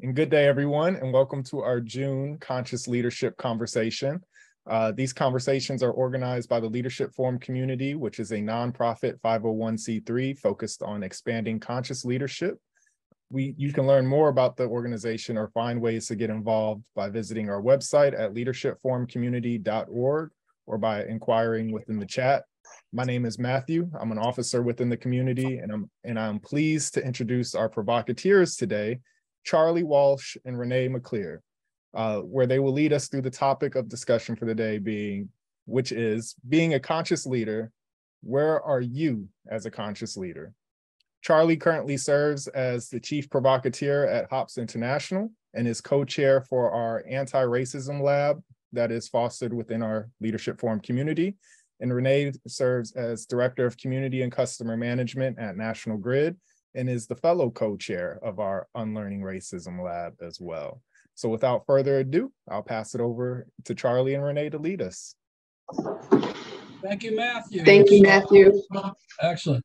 And good day, everyone, and welcome to our June Conscious Leadership Conversation. These conversations are organized by the Leadership Forum community, which is a nonprofit 501c3 focused on expanding conscious leadership. You can learn more about the organization or find ways to get involved by visiting our website at leadershipforumcommunity.org or by inquiring within the chat. My name is Matthew. I'm an officer within the community, and I'm pleased to introduce our provocateurs today, Charlie Walsh and Renee McClure, where they will lead us through the topic of discussion for the day, which is being a conscious leader. Where are you as a conscious leader? Charlie currently serves as the chief provocateur at Hops International and is co-chair for our anti-racism lab that is fostered within our Leadership Forum community. And Renee serves as director of community and customer management at National Grid and is the fellow co-chair of our Unlearning Racism lab as well. So without further ado, I'll pass it over to Charlie and Renee to lead us. Thank you, Matthew. Thank you, Matthew. Excellent.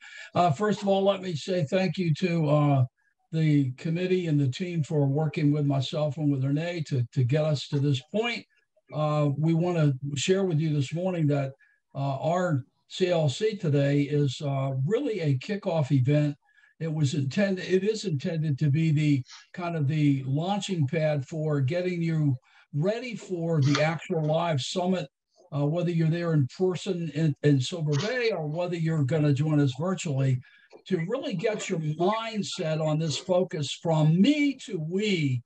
First of all, let me say thank you to the committee and the team for working with myself and with Renee to get us to this point. We want to share with you this morning that our CLC today is really a kickoff event. It is intended to be the kind of the launching pad for getting you ready for the actual live summit, whether you're there in person in Silver Bay or whether you're going to join us virtually, to really get your mindset on this focus from me to we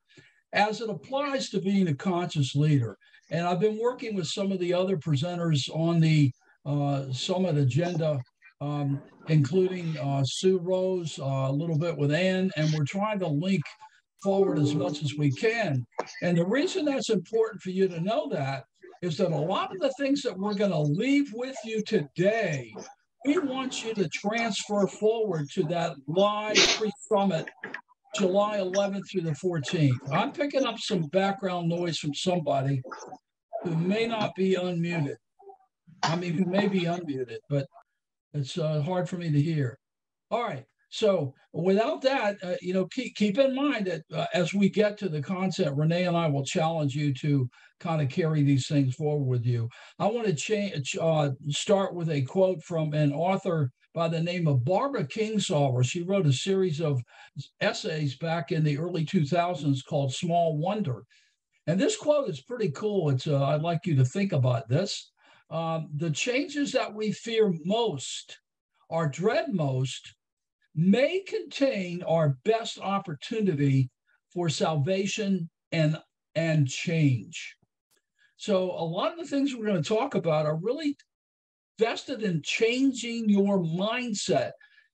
as it applies to being a conscious leader. And I've been working with some of the other presenters on the summit agenda, including Sue Rose, a little bit with Ann, and we're trying to link forward as much as we can. And the reason that's important for you to know that is that a lot of the things that we're going to leave with you today, we want you to transfer forward to that live pre-summit, July 11th through the 14th. I'm picking up some background noise from somebody who may not be unmuted. I mean, who may be unmuted, but it's hard for me to hear. All right. So without that, keep in mind that as we get to the content, Renee and I will challenge you to kind of carry these things forward with you. I want to start with a quote from an author by the name of Barbara Kingsolver. She wrote a series of essays back in the early 2000s called Small Wonder. And this quote is pretty cool. I'd like you to think about this. The changes that we fear most or dread most may contain our best opportunity for salvation and change. So a lot of the things we're going to talk about are really vested in changing your mindset,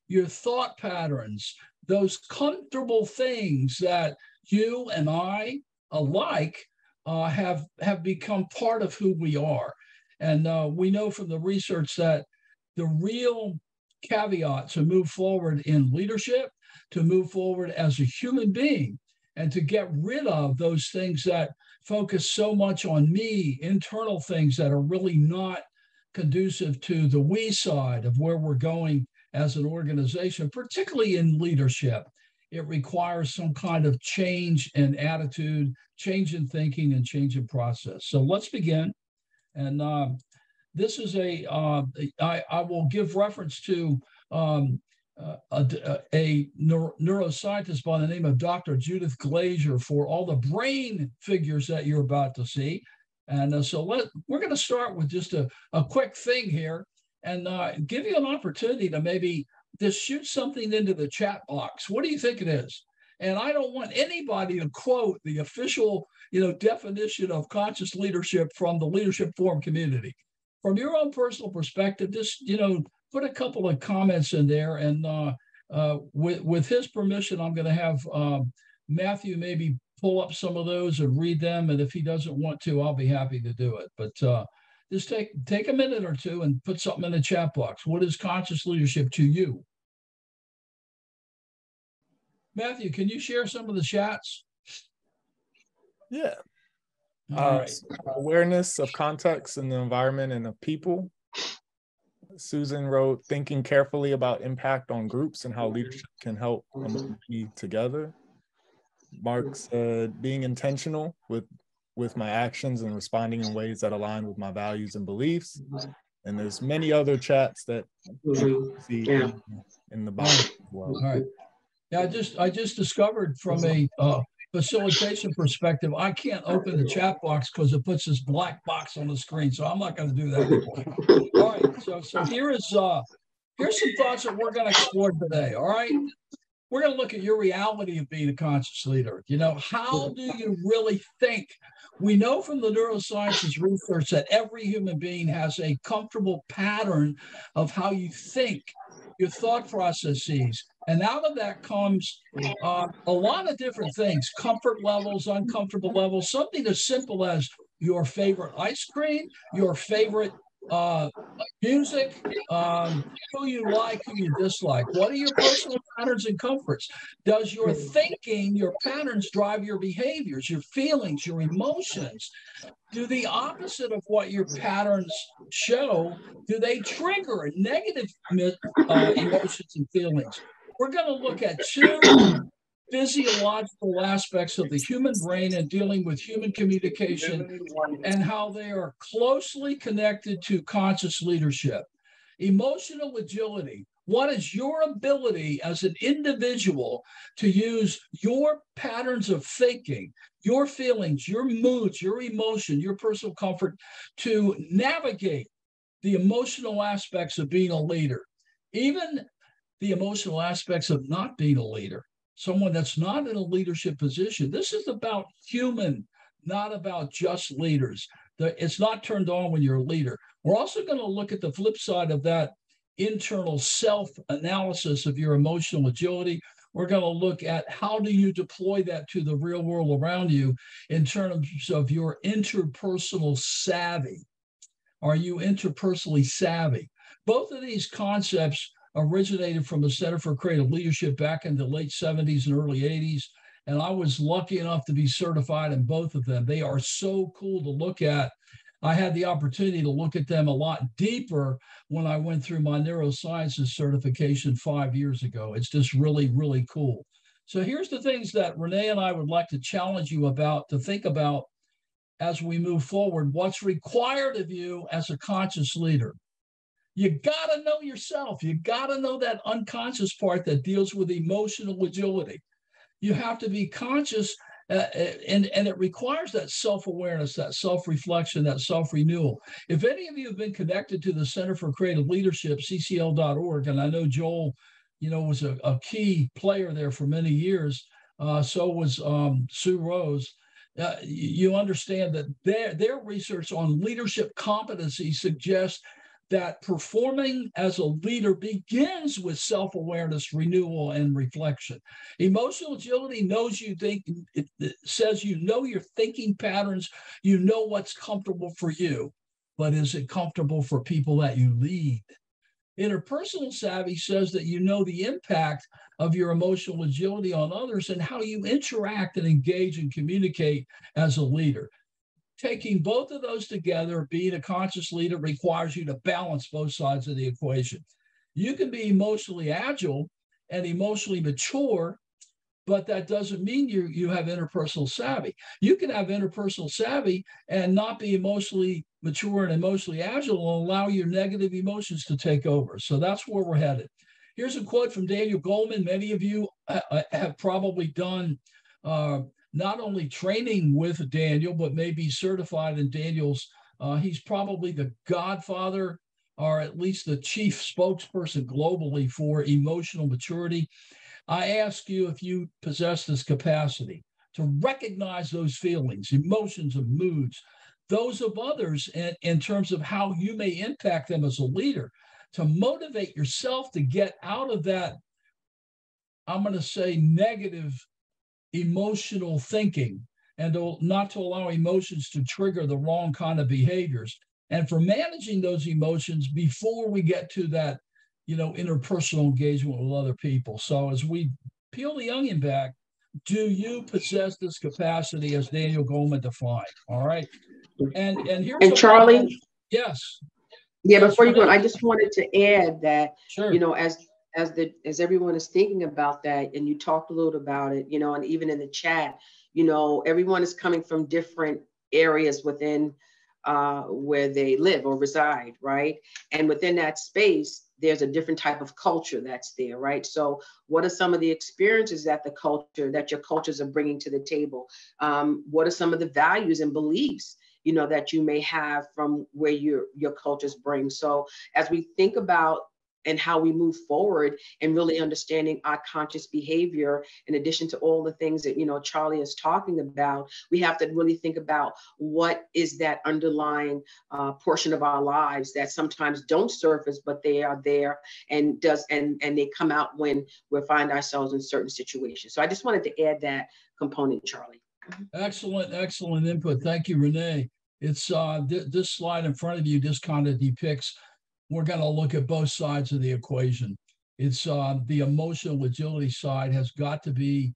your thought patterns, those comfortable things that you and I alike have become part of who we are. And we know from the research that the real caveat to move forward in leadership, to move forward as a human being, and to get rid of those things that focus so much on me, internal things that are really not conducive to the we side of where we're going as an organization, particularly in leadership. It requires some kind of change in attitude, change in thinking, and change in process. So let's begin. And this is I will give reference to a neuroscientist by the name of Dr. Judith Glaser for all the brain figures that you're about to see. And we're going to start with just a quick thing here and give you an opportunity to maybe just shoot something into the chat box. What do you think it is? And I don't want anybody to quote the official, definition of conscious leadership from the Leadership Forum community. From your own personal perspective, just, put a couple of comments in there. And with his permission, I'm going to have Matthew maybe pull up some of those and read them. And if he doesn't want to, I'll be happy to do it. But just take a minute or two and put something in the chat box. What is conscious leadership to you? Matthew, can you share some of the chats? Yeah. All right. Awareness of context and the environment and of people. Susan wrote, thinking carefully about impact on groups and how leadership can help be together. marks being intentional with my actions and responding in ways that align with my values and beliefs. And there's many other chats that you see in the box as well. All right. Yeah, I just discovered from a facilitation perspective, I can't open the chat box because it puts this black box on the screen. So I'm not going to do that anymore. All right. So here's some thoughts that we're going to explore today. All right. We're going to look at your reality of being a conscious leader. You know, how do you really think? We know from the neurosciences research that every human being has a comfortable pattern of how you think, your thought processes. And out of that comes a lot of different things, comfort levels, uncomfortable levels, something as simple as your favorite ice cream, your favorite music, who you like, who you dislike. What are your personal patterns and comforts? Does your thinking, your patterns drive your behaviors, your feelings, your emotions? Do the opposite of what your patterns show, do they trigger negative emotions and feelings? We're going to look at two physiological aspects of the human brain and dealing with human communication and how they are closely connected to conscious leadership. Emotional agility. What is your ability as an individual to use your patterns of thinking, your feelings, your moods, your emotion, your personal comfort to navigate the emotional aspects of being a leader, even the emotional aspects of not being a leader, someone that's not in a leadership position? This is about human, not about just leaders. It's not turned on when you're a leader. We're also going to look at the flip side of that internal self-analysis of your emotional agility. We're going to look at how do you deploy that to the real world around you in terms of your interpersonal savvy. Are you interpersonally savvy? Both of these concepts originated from the Center for Creative Leadership back in the late 70s and early 80s. And I was lucky enough to be certified in both of them. They are so cool to look at. I had the opportunity to look at them a lot deeper when I went through my neurosciences certification 5 years ago. It's just really, really cool. So here's the things that Renee and I would like to challenge you about, to think about as we move forward. What's required of you as a conscious leader? You got to know yourself. You got to know that unconscious part that deals with emotional agility. You have to be conscious, and it requires that self-awareness, that self-reflection, that self-renewal. If any of you have been connected to the Center for Creative Leadership, ccl.org, and I know Joel, was a key player there for many years. So was Sue Rose. You understand that their research on leadership competency suggests that performing as a leader begins with self-awareness, renewal, and reflection. Emotional agility knows it says you know your thinking patterns, you know what's comfortable for you, but is it comfortable for people that you lead? Interpersonal savvy says that you know the impact of your emotional agility on others and how you interact and engage and communicate as a leader. Taking both of those together, being a conscious leader requires you to balance both sides of the equation. You can be emotionally agile and emotionally mature, but that doesn't mean you have interpersonal savvy. You can have interpersonal savvy and not be emotionally mature and emotionally agile and allow your negative emotions to take over. So that's where we're headed. Here's a quote from Daniel Goleman. Many of you have probably done not only training with Daniel, but maybe certified in Daniel's. He's probably the godfather, or at least the chief spokesperson globally for emotional maturity. I ask you if you possess this capacity to recognize those feelings, emotions, and moods, those of others, in terms of how you may impact them as a leader, to motivate yourself to get out of that, I'm going to say, negative emotional thinking, and not to allow emotions to trigger the wrong kind of behaviors, and for managing those emotions before we get to that, interpersonal engagement with other people. So as we peel the onion back, do you possess this capacity as Daniel Goleman defined? All right. And here's and Charlie. Yes. Yeah, before you go, I just wanted to add that, sure, as everyone is thinking about that, and you talked a little about it, and even in the chat, everyone is coming from different areas within where they live or reside, right? And within that space, there's a different type of culture that's there, right? So what are some of the experiences that your cultures are bringing to the table? What are some of the values and beliefs, that you may have from where your cultures bring? So as we think about and how we move forward and really understanding our conscious behavior, in addition to all the things that, Charlie is talking about, we have to really think about what is that underlying portion of our lives that sometimes don't surface, but they are there and they come out when we find ourselves in certain situations. So I just wanted to add that component, Charlie. Excellent input. Thank you, Renee. It's this slide in front of you just kind of depicts, we're going to look at both sides of the equation. It's the emotional agility side has got to be,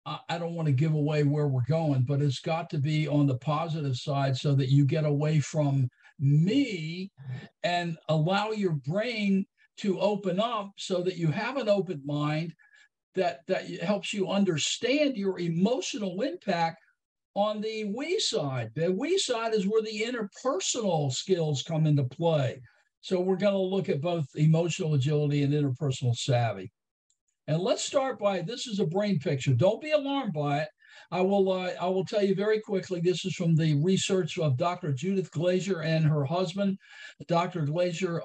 I don't want to give away where we're going, but it's got to be on the positive side so that you get away from me and allow your brain to open up so that you have an open mind that helps you understand your emotional impact on the we side. The we side is where the interpersonal skills come into play. So we're going to look at both emotional agility and interpersonal savvy. And let's start by, this is a brain picture. Don't be alarmed by it. I will tell you very quickly, this is from the research of Dr. Judith Glaser and her husband. Dr. Glaser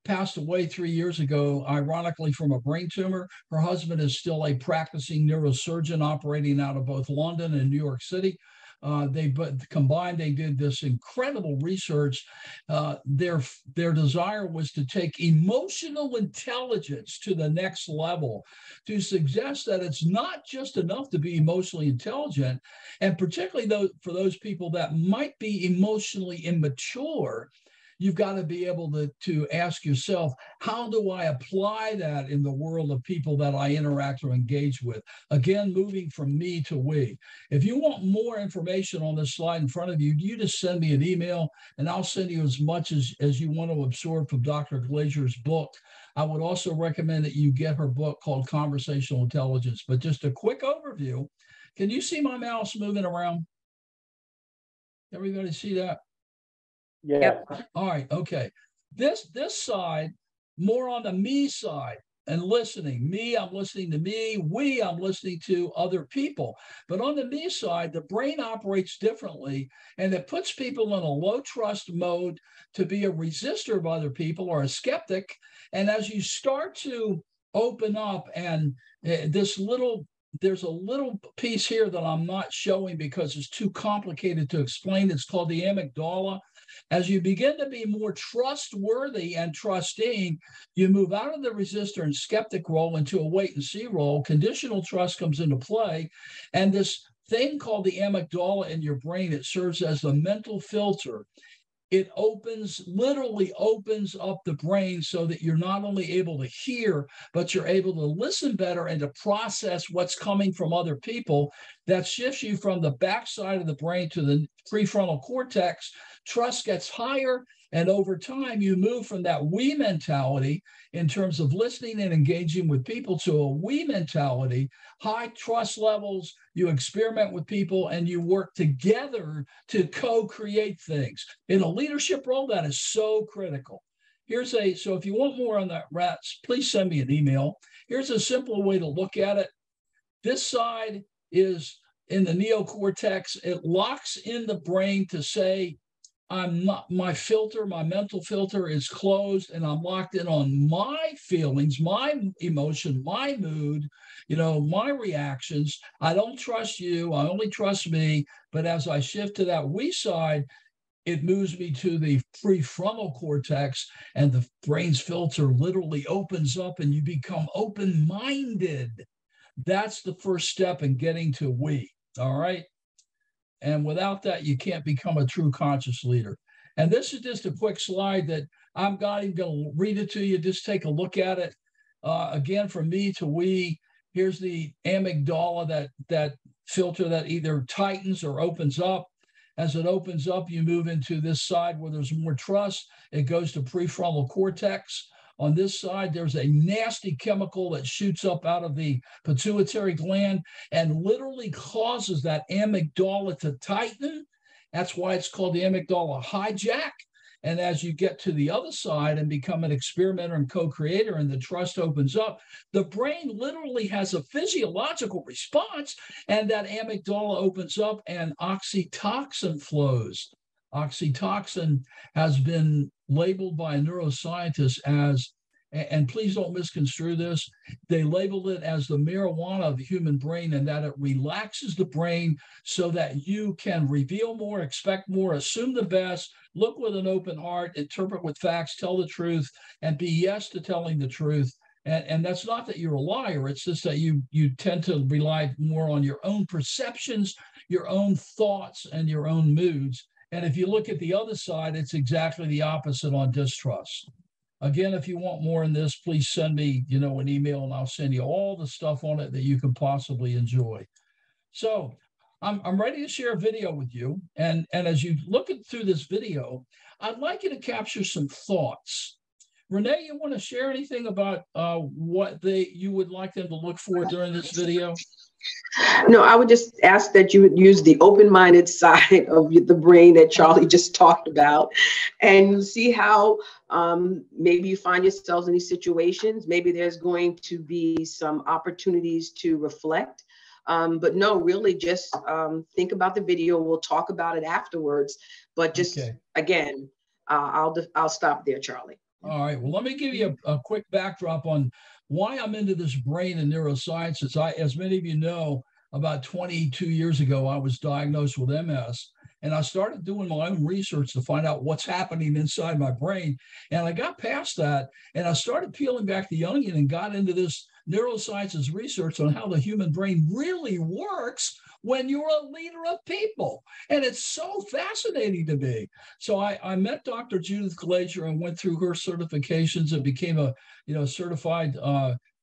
passed away 3 years ago, ironically, from a brain tumor. Her husband is still a practicing neurosurgeon operating out of both London and New York City. They combined, they did this incredible research. Their desire was to take emotional intelligence to the next level, to suggest that it's not just enough to be emotionally intelligent, and particularly for those people that might be emotionally immature. You've got to be able to ask yourself, how do I apply that in the world of people that I interact or engage with? Again, moving from me to we. If you want more information on this slide in front of you, you just send me an email and I'll send you as much as you want to absorb from Dr. Glaser's book. I would also recommend that you get her book called Conversational Intelligence. But just a quick overview. Can you see my mouse moving around? Everybody see that? Yeah. Yep. All right. Okay. This side, more on the me side and listening. Me, I'm listening to me. We, I'm listening to other people. But on the me side, the brain operates differently, and it puts people in a low trust mode to be a resistor of other people or a skeptic. And as you start to open up, and there's a little piece here that I'm not showing because it's too complicated to explain. It's called the amygdala. As you begin to be more trustworthy and trusting, you move out of the resistor and skeptic role into a wait and see role. Conditional trust comes into play. And this thing called the amygdala in your brain, it serves as the mental filter. It literally opens up the brain so that you're not only able to hear, but you're able to listen better and to process what's coming from other people. That shifts you from the backside of the brain to the prefrontal cortex. Trust gets higher, and over time, you move from that we mentality in terms of listening and engaging with people to a we mentality, high trust levels. You experiment with people and you work together to co-create things. In a leadership role, that is so critical. So if you want more on that, Rats, please send me an email. Here's a simple way to look at it. This side is in the neocortex. It locks in the brain to say, my mental filter is closed, and I'm locked in on my feelings, my emotion, my mood, my reactions. I don't trust you. I only trust me. But as I shift to that we side, it moves me to the prefrontal cortex, and the brain's filter literally opens up and you become open-minded. That's the first step in getting to we. All right. And without that, you can't become a true conscious leader. And this is just a quick slide that I'm not even going to read it to you. Just take a look at it. Again, from me to we, here's the amygdala, that filter that either tightens or opens up. As it opens up, you move into this side where there's more trust. It goes to prefrontal cortex. On this side, there's a nasty chemical that shoots up out of the pituitary gland and literally causes that amygdala to tighten. That's why it's called the amygdala hijack. And as you get to the other side and become an experimenter and co-creator and the trust opens up, the brain literally has a physiological response, and that amygdala opens up and oxytocin flows. Oxytocin has been labeled by neuroscientists as, and please don't misconstrue this, they labeled it as the marijuana of the human brain, and that it relaxes the brain so that you can reveal more, expect more, assume the best, look with an open heart, interpret with facts, tell the truth, and be yes to telling the truth. And that's not that you're a liar. It's just that you tend to rely more on your own perceptions, your own thoughts, and your own moods. And if you look at the other side, it's exactly the opposite on distrust. Again, if you want more in this, please send me, an email, and I'll send you all the stuff on it that you can possibly enjoy. So I'm ready to share a video with you. And as you look through this video, I'd like you to capture some thoughts. Renee, you want to share anything about what you would like them to look for during this video? No, I would just ask that you would use the open-minded side of the brain that Charlie just talked about, and see how maybe you find yourselves in these situations. Maybe there's going to be some opportunities to reflect. But no, really just think about the video. We'll talk about it afterwards. But just, again, I'll stop there, Charlie. All right. Well, let me give you a quick backdrop on why I'm into this brain and neurosciences. As many of you know, about 22 years ago, I was diagnosed with MS, and I started doing my own research to find out what's happening inside my brain. And I got past that, and I started peeling back the onion and got into this neurosciences research on how the human brain really works when you're a leader of people. And it's so fascinating to me. So I met Dr. Judith Glazier and went through her certifications and became a certified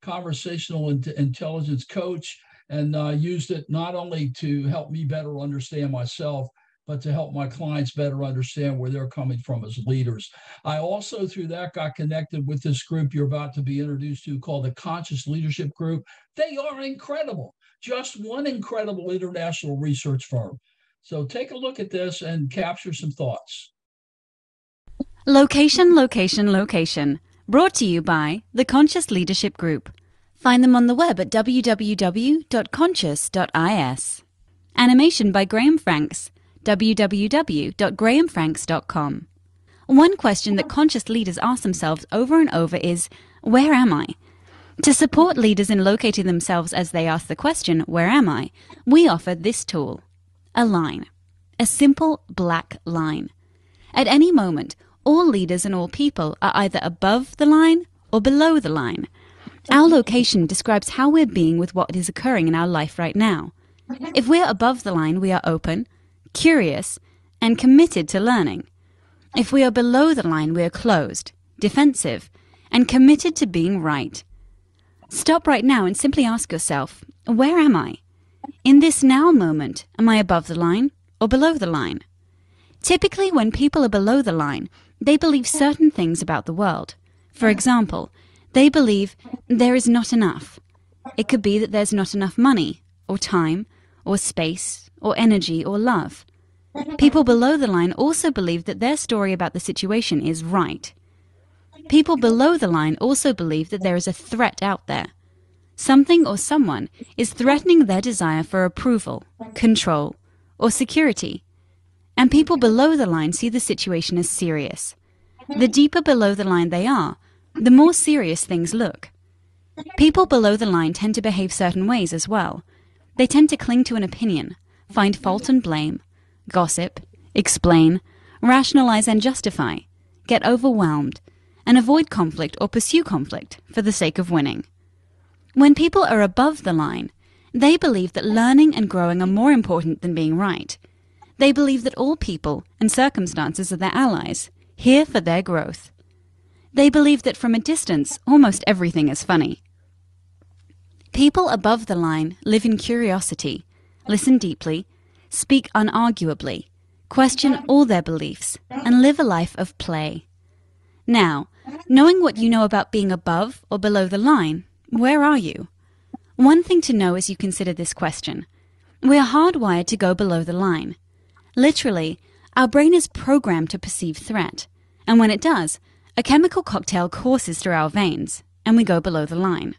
conversational intelligence coach, and used it not only to help me better understand myself, but to help my clients better understand where they're coming from as leaders. I also, through that, got connected with this group you're about to be introduced to called the Conscious Leadership Group. They are incredible. Just one incredible international research firm. So take a look at this and capture some thoughts. Location, location, location. Brought to you by the Conscious Leadership Group. Find them on the web at www.conscious.is. Animation by Graham Franks. www.grahamfranks.com. One question that conscious leaders ask themselves over and over is, where am I? To support leaders in locating themselves as they ask the question, where am I? We offer this tool, a line, a simple black line. At any moment, all leaders and all people are either above the line or below the line. Our location describes how we're being with what is occurring in our life right now. If we're above the line, we are open, curious, and committed to learning. If we are below the line, we are closed, defensive, and committed to being right. Stop right now and simply ask yourself, where am I? In this now moment, am I above the line or below the line? Typically, when people are below the line, they believe certain things about the world. For example, they believe there is not enough. It could be that there's not enough money, or time, or space, or energy, or love. People below the line also believe that their story about the situation is right. People below the line also believe that there is a threat out there. Something or someone is threatening their desire for approval, control, or security. And people below the line see the situation as serious. The deeper below the line they are, the more serious things look. People below the line tend to behave certain ways as well. They tend to cling to an opinion, find fault and blame, gossip, explain, rationalize and justify, get overwhelmed, and avoid conflict or pursue conflict for the sake of winning. When people are above the line, they believe that learning and growing are more important than being right. They believe that all people and circumstances are their allies, here for their growth. They believe that from a distance, almost everything is funny. People above the line live in curiosity, listen deeply, speak unarguably, question all their beliefs, and live a life of play. Now, Knowing what you know about being above or below the line, where are you? One thing to know as you consider this question: we are hardwired to go below the line. Literally, our brain is programmed to perceive threat, and when it does, a chemical cocktail courses through our veins, and we go below the line.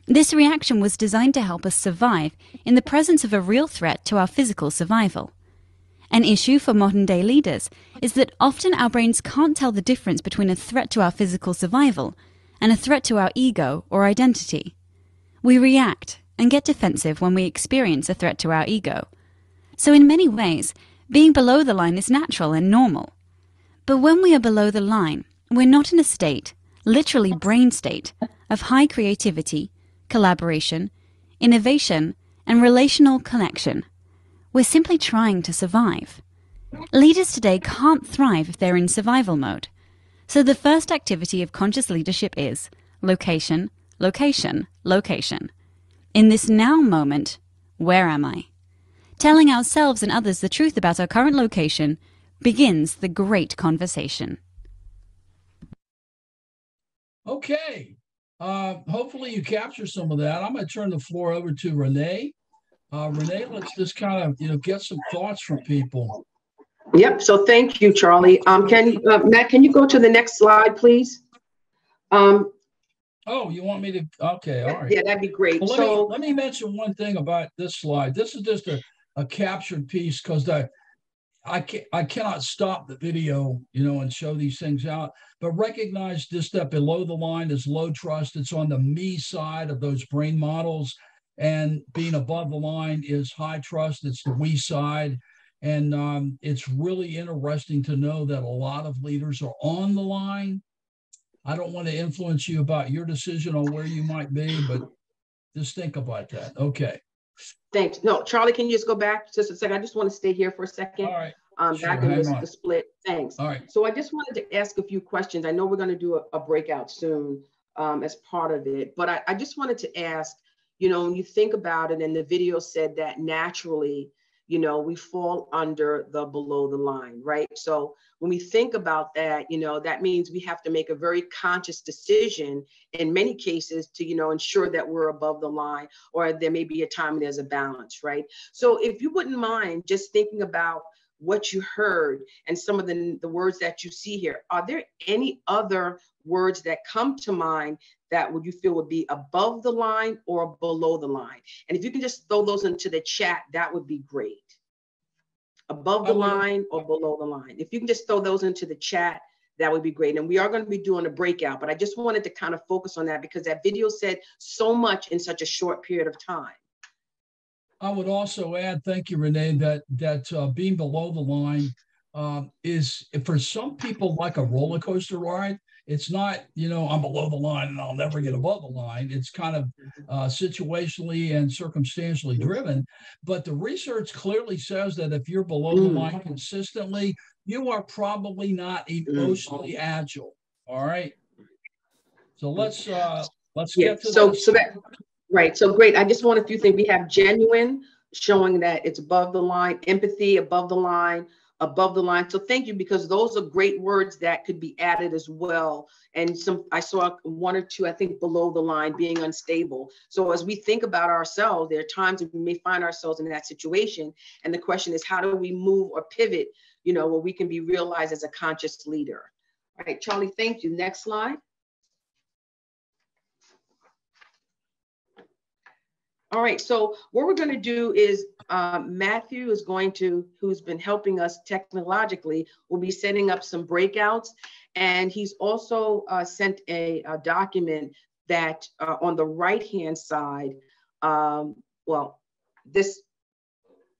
This reaction was designed to help us survive in the presence of a real threat to our physical survival. An issue for modern-day leaders is that often our brains can't tell the difference between a threat to our physical survival and a threat to our ego or identity. We react and get defensive when we experience a threat to our ego. So in many ways, being below the line is natural and normal. But when we are below the line, we're not in a state, literally brain state, of high creativity, collaboration, innovation, and relational connection. We're simply trying to survive. Leaders today can't thrive if they're in survival mode. So the first activity of conscious leadership is location, location, location. In this now moment, where am I? Telling ourselves and others the truth about our current location begins the great conversation. Okay. Hopefully you capture some of that. I'm going to turn the floor over to Renee. Renee, let's just kind of, get some thoughts from people. Yep. So thank you, Charlie. Matt, can you go to the next slide, please? Oh, you want me to? Okay. All right. Yeah, that'd be great. Well, let me mention one thing about this slide. This is just a captured piece because I cannot stop the video, and show these things out, but recognize just that below the line is low trust. It's on the me side of those brain models, and being above the line is high trust. It's the we side. And it's really interesting to know that a lot of leaders are on the line. I don't want to influence you about your decision on where you might be, but just think about that. Okay. Thanks. No, Charlie, can you just go back just a second? I just want to stay here for a second. All right. Back in the split. Thanks. All right. So I just wanted to ask a few questions. I know we're going to do a breakout soon as part of it, but I just wanted to ask, when you think about it, and the video said that naturally, we fall under the below the line, right? So when we think about that, that means we have to make a very conscious decision in many cases to, ensure that we're above the line, or there may be a time there's a balance, right? So if you wouldn't mind just thinking about what you heard and some of the words that you see here, are there any other words that come to mind that would you feel would be above the line or below the line? And if you can just throw those into the chat, that would be great. Above the line or below the line. If you can just throw those into the chat, that would be great. And we are going to be doing a breakout, but I just wanted to kind of focus on that because that video said so much in such a short period of time. I would also add, thank you, Renee, that being below the line is for some people like a roller coaster ride. It's not, I'm below the line and I'll never get above the line. It's kind of situationally and circumstantially driven. But the research clearly says that if you're below the line consistently, you are probably not emotionally agile. All right. So let's get to this. Right. So great. I just want a few things. We have genuine, showing that it's above the line, empathy, above the line, above the line. So thank you, because those are great words that could be added as well. And I saw one or two, I think, below the line, being unstable. So as we think about ourselves, there are times we may find ourselves in that situation. And the question is, how do we move or pivot, where we can be realized as a conscious leader? All right, Charlie, thank you. Next slide. All right, so what we're going to do is Matthew is who's been helping us technologically, will be setting up some breakouts. And he's also sent a document that on the right-hand side,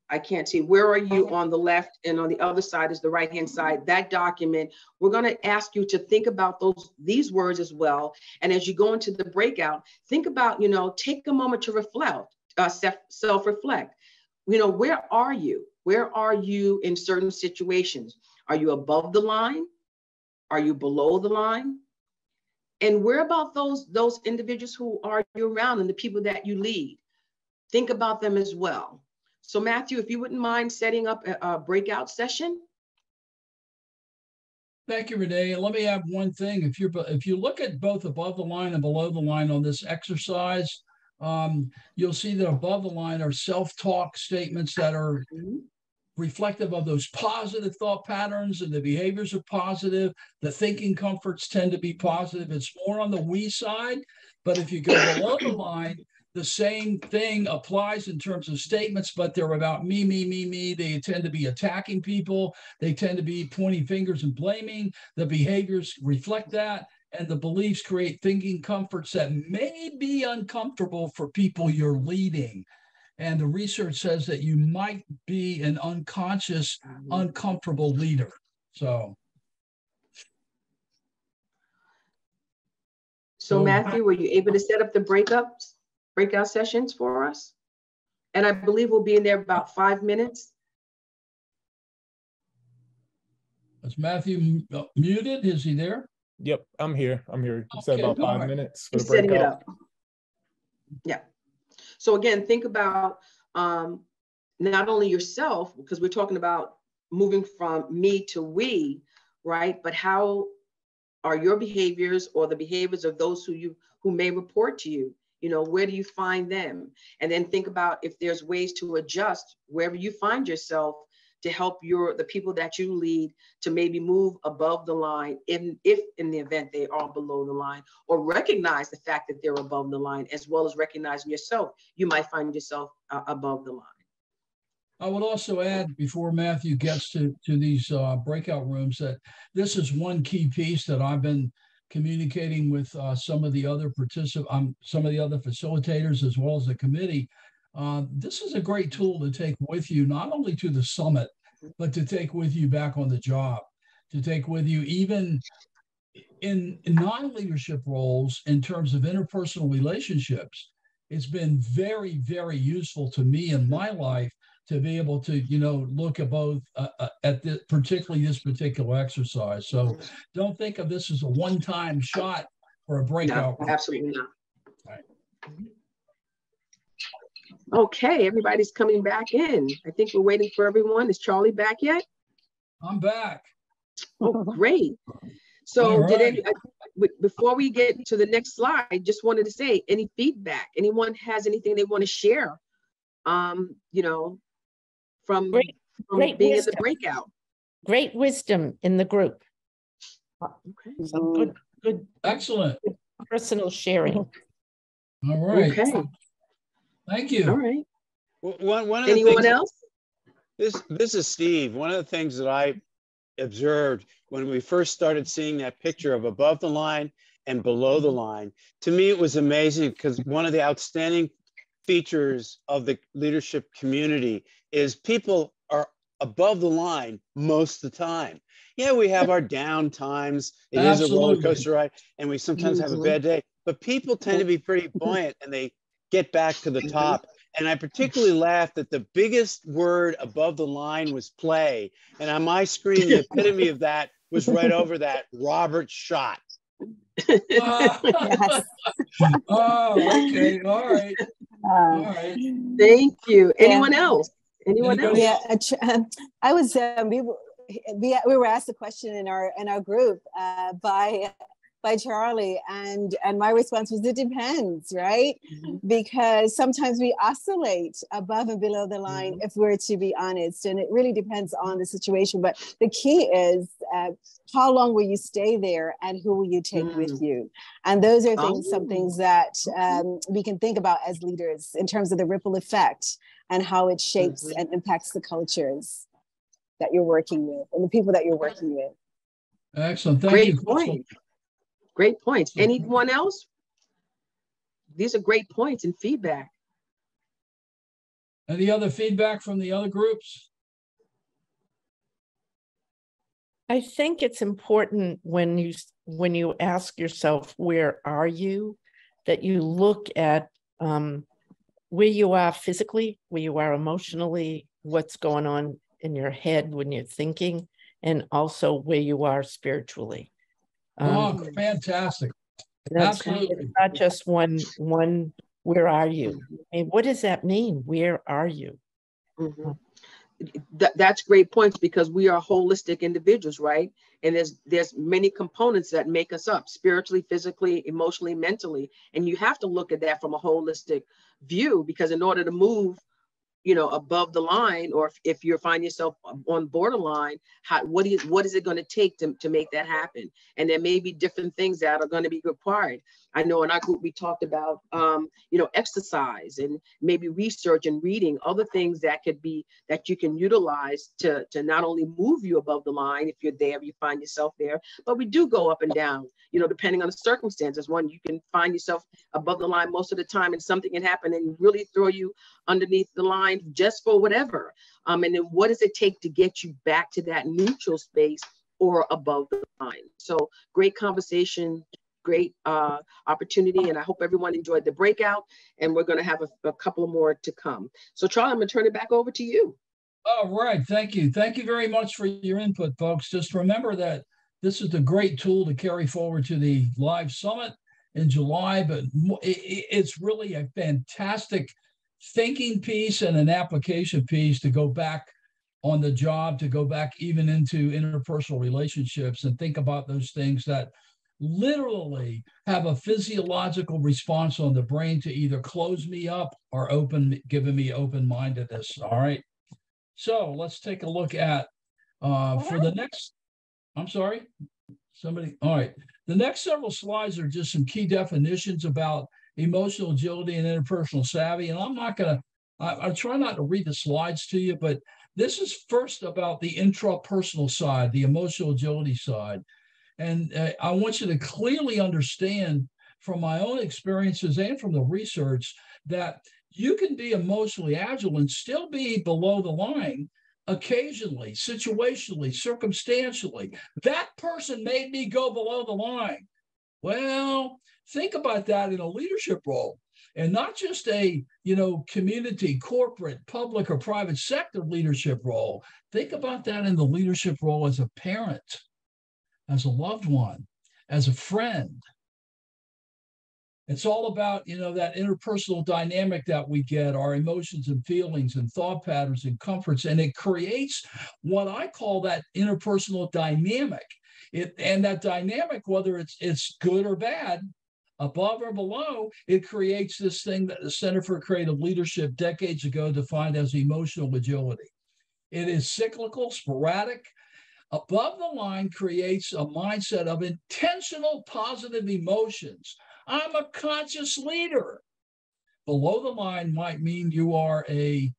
I can't see, where are you on the left, and on the other side is the right-hand side. That document, we're going to ask you to think about these words as well. And as you go into the breakout, think about, take a moment to reflect, self-reflect. Where are you? Where are you in certain situations? Are you above the line? Are you below the line? And where about those individuals who are you around and the people that you lead? Think about them as well. So Matthew, if you wouldn't mind setting up a breakout session. Thank you, Renee. Let me add one thing. If you look at both above the line and below the line on this exercise, you'll see that above the line are self-talk statements that are reflective of those positive thought patterns, and the behaviors are positive. The thinking comforts tend to be positive. It's more on the we side. But if you go below the line, the same thing applies in terms of statements, but they're about me, me, me, me. They tend to be attacking people. They tend to be pointing fingers and blaming. The behaviors reflect that, and the beliefs create thinking comforts that may be uncomfortable for people you're leading. And the research says that you might be an unconscious, uncomfortable leader. So Matthew, were you able to set up the breakout sessions for us? And I believe we'll be in there about 5 minutes. Is Matthew muted? Is he there? Yep, I'm here. You said about 5 minutes for the setting it breakout. up. Yeah. So again, think about not only yourself, because we're talking about moving from me to we, right? But how are your behaviors or the behaviors of those who may report to you? You know, where do you find them? And then think about if there's ways to adjust wherever you find yourself to help the people that you lead to maybe move above the line if in the event they are below the line, or recognize the fact that they're above the line, as well as recognizing yourself. You might find yourself above the line. I would also add, before Matthew gets to these breakout rooms, that this is one key piece that I've been communicating with some of the other facilitators, as well as the committee. This is a great tool to take with you, not only to the summit, but to take with you back on the job, to take with you even in non-leadership roles in terms of interpersonal relationships. It's been very, very useful to me in my life to be able to, look at both particularly this particular exercise. So don't think of this as a one-time shot for a breakout. No, absolutely not. Right. Okay, everybody's coming back in. I think we're waiting for everyone. Is Charlie back yet? I'm back. Oh, great. So right. Before we get to the next slide, I just wanted to say, any feedback? Anyone has anything they want to share? From being wisdom in the breakout. Great wisdom in the group. Okay. Some good, excellent personal sharing. All right. Okay. Thank you. All right. One of the Anyone else? This is Steve. One of the things that I observed when we first started seeing that picture of above the line and below the line, to me it was amazing, because one of the outstanding features of the leadership community is people are above the line most of the time. Yeah, we have our down times. It Absolutely. is a roller coaster ride, and we sometimes have a bad day, but people tend to be pretty buoyant and they get back to the top. And I particularly laughed that the biggest word above the line was play. And on my screen, the epitome of that was right over that, Robert Schott. Yes. Oh, okay. All right. All right. Thank you. Anyone else? Anyone else? Yeah, I was. We were asked a question in our group by Charlie, and my response was, it depends, right? Mm-hmm. Because sometimes we oscillate above and below the line, if we're to be honest, and it really depends on the situation. But the key is how long will you stay there, and who will you take with you? And those are some things that we can think about as leaders in terms of the ripple effect and how it shapes and impacts the cultures that you're working with and the people that you're working with. Excellent. Thank you. Great point. Great points. Anyone else? These are great points and feedback. Any other feedback from the other groups? I think it's important when you ask yourself, where are you, that you look at where you are physically, where you are emotionally, what's going on in your head when you're thinking, and also where you are spiritually. Fantastic. Absolutely. It's not just one, where are you? I mean, what does that mean? Where are you? that's great points, because we are holistic individuals, right? And there's many components that make us up, spiritually, physically, emotionally, mentally. And you have to look at that from a holistic view, because in order to move, above the line, or if you find yourself on borderline, what is it going to take to make that happen? And there may be different things that are going to be required. I know in our group, we talked about, exercise and maybe research and reading, other things that you can utilize to not only move you above the line, if you're there, you find yourself there, but we do go up and down, depending on the circumstances. One, you can find yourself above the line most of the time, and something can happen and really throw you underneath the line just for whatever. And then what does it take to get you back to that neutral space or above the line? So great conversation, great opportunity. And I hope everyone enjoyed the breakout, and we're going to have a couple more to come. So Charlie, I'm going to turn it back over to you. All right. Thank you. Thank you very much for your input, folks. Just remember that this is a great tool to carry forward to the live summit in July, but it's really a fantastic thinking piece and an application piece to go back on the job, to go back even into interpersonal relationships and think about those things that literally have a physiological response on the brain to either close me up or giving me open-mindedness. All right. So let's take a look at for the next, I'm sorry, somebody. All right. The next several slides are just some key definitions about emotional agility and interpersonal savvy. And I try not to read the slides to you, but this is first about the intrapersonal side, the emotional agility side. And I want you to clearly understand from my own experiences and from the research that you can be emotionally agile and still be below the line occasionally, situationally, circumstantially. That person made me go below the line. Well, think about that in a leadership role, and not just a, community, corporate, public, or private sector leadership role. Think about that in the leadership role as a parent, as a loved one, as a friend. It's all about, that interpersonal dynamic that we get, our emotions and feelings and thought patterns and comforts, and it creates what I call that interpersonal dynamic. And that dynamic, whether it's good or bad, above or below, it creates this thing that the Center for Creative Leadership decades ago defined as emotional agility. It is cyclical, sporadic. Above the line creates a mindset of intentional positive emotions. I'm a conscious leader. Below the line might mean you are a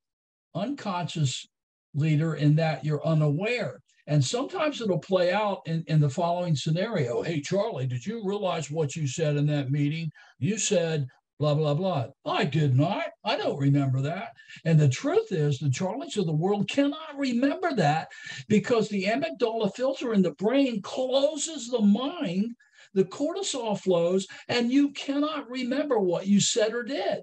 unconscious leader in that you're unaware. And sometimes it'll play out in the following scenario. Hey, Charlie, did you realize what you said in that meeting? You said blah, blah, blah. I did not. I don't remember that. And the truth is the Charlies of the world cannot remember that because the amygdala filter in the brain closes the mind, the cortisol flows, and you cannot remember what you said or did.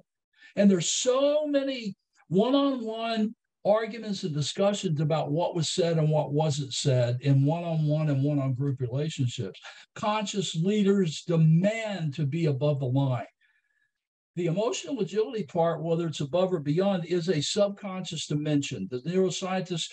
And there's so many one-on-one arguments and discussions about what was said and what wasn't said in one-on-one and one-on group relationships. Conscious leaders demand to be above the line. The emotional agility part, whether it's above or beyond, is a subconscious dimension. The neuroscientists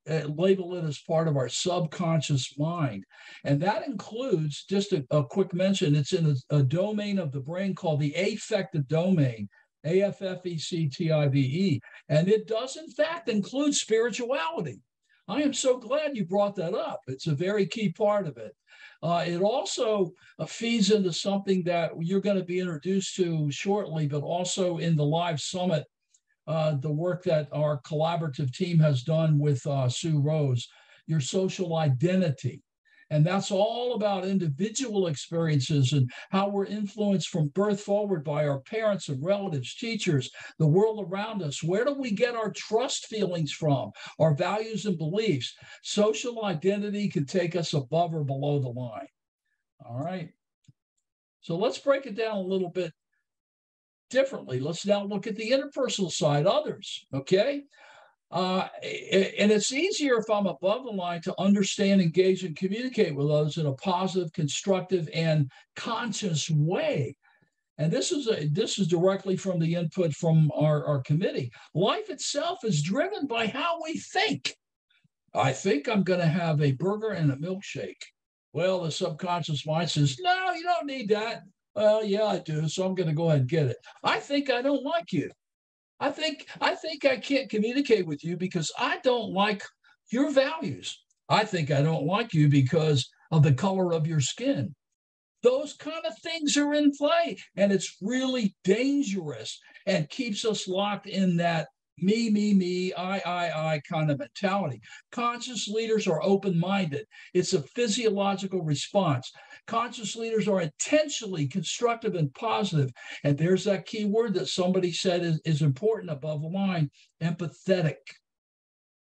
label it as part of our subconscious mind. And that includes, just a quick mention, it's in a domain of the brain called the affective domain, AFFECTIVE. And it does, in fact, include spirituality. I am so glad you brought that up. It's a very key part of it. It also feeds into something that you're going to be introduced to shortly, but also in the live summit, the work that our collaborative team has done with Sue Rose, your social identity. And that's all about individual experiences and how we're influenced from birth forward by our parents and relatives, teachers, the world around us. Where do we get our trust feelings from, our values and beliefs? Social identity can take us above or below the line. All right. So let's break it down a little bit differently. Let's now look at the interpersonal side, others, okay? And it's easier if I'm above the line to understand, engage, and communicate with others in a positive, constructive, and conscious way. And this is directly from the input from our committee. Life itself is driven by how we think. I think I'm going to have a burger and a milkshake. Well, the subconscious mind says, no, you don't need that. Well, yeah, I do. So I'm going to go ahead and get it. I think I don't like you. I think I can't communicate with you because I don't like your values. I think I don't like you because of the color of your skin. Those kind of things are in play, and it's really dangerous and keeps us locked in that me, I kind of mentality. Conscious leaders are open-minded. It's a physiological response. Conscious leaders are intentionally constructive and positive. And there's that key word that somebody said is important above the line, empathetic.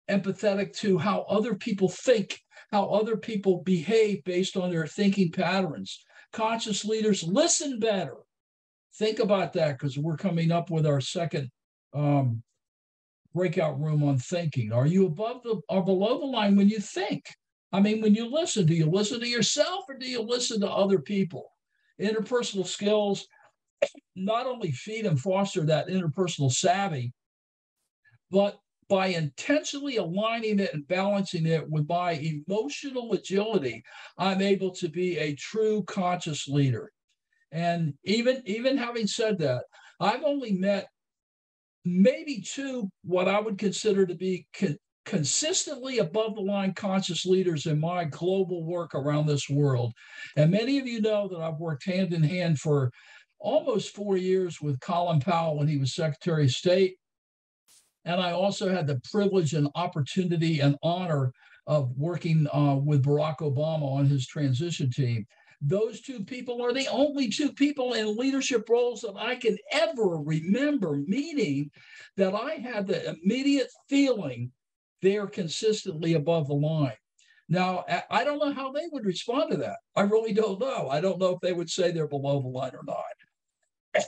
Empathetic to how other people think, how other people behave based on their thinking patterns. Conscious leaders listen better. Think about that, because we're coming up with our second breakout room on thinking. Are you above or below the line when you think? I mean, when you listen, do you listen to yourself or do you listen to other people? Interpersonal skills not only feed and foster that interpersonal savvy, but by intentionally aligning it and balancing it with my emotional agility, I'm able to be a true conscious leader. And even having said that, I've only met maybe two what I would consider to be consistently above the line conscious leaders in my global work around this world. And many of you know that I've worked hand in hand for almost 4 years with Colin Powell when he was Secretary of State. And I also had the privilege and opportunity and honor of working with Barack Obama on his transition team. Those two people are the only two people in leadership roles that I can ever remember meeting that I had the immediate feeling they're consistently above the line. Now, I don't know how they would respond to that. I really don't know. I don't know if they would say they're below the line or not.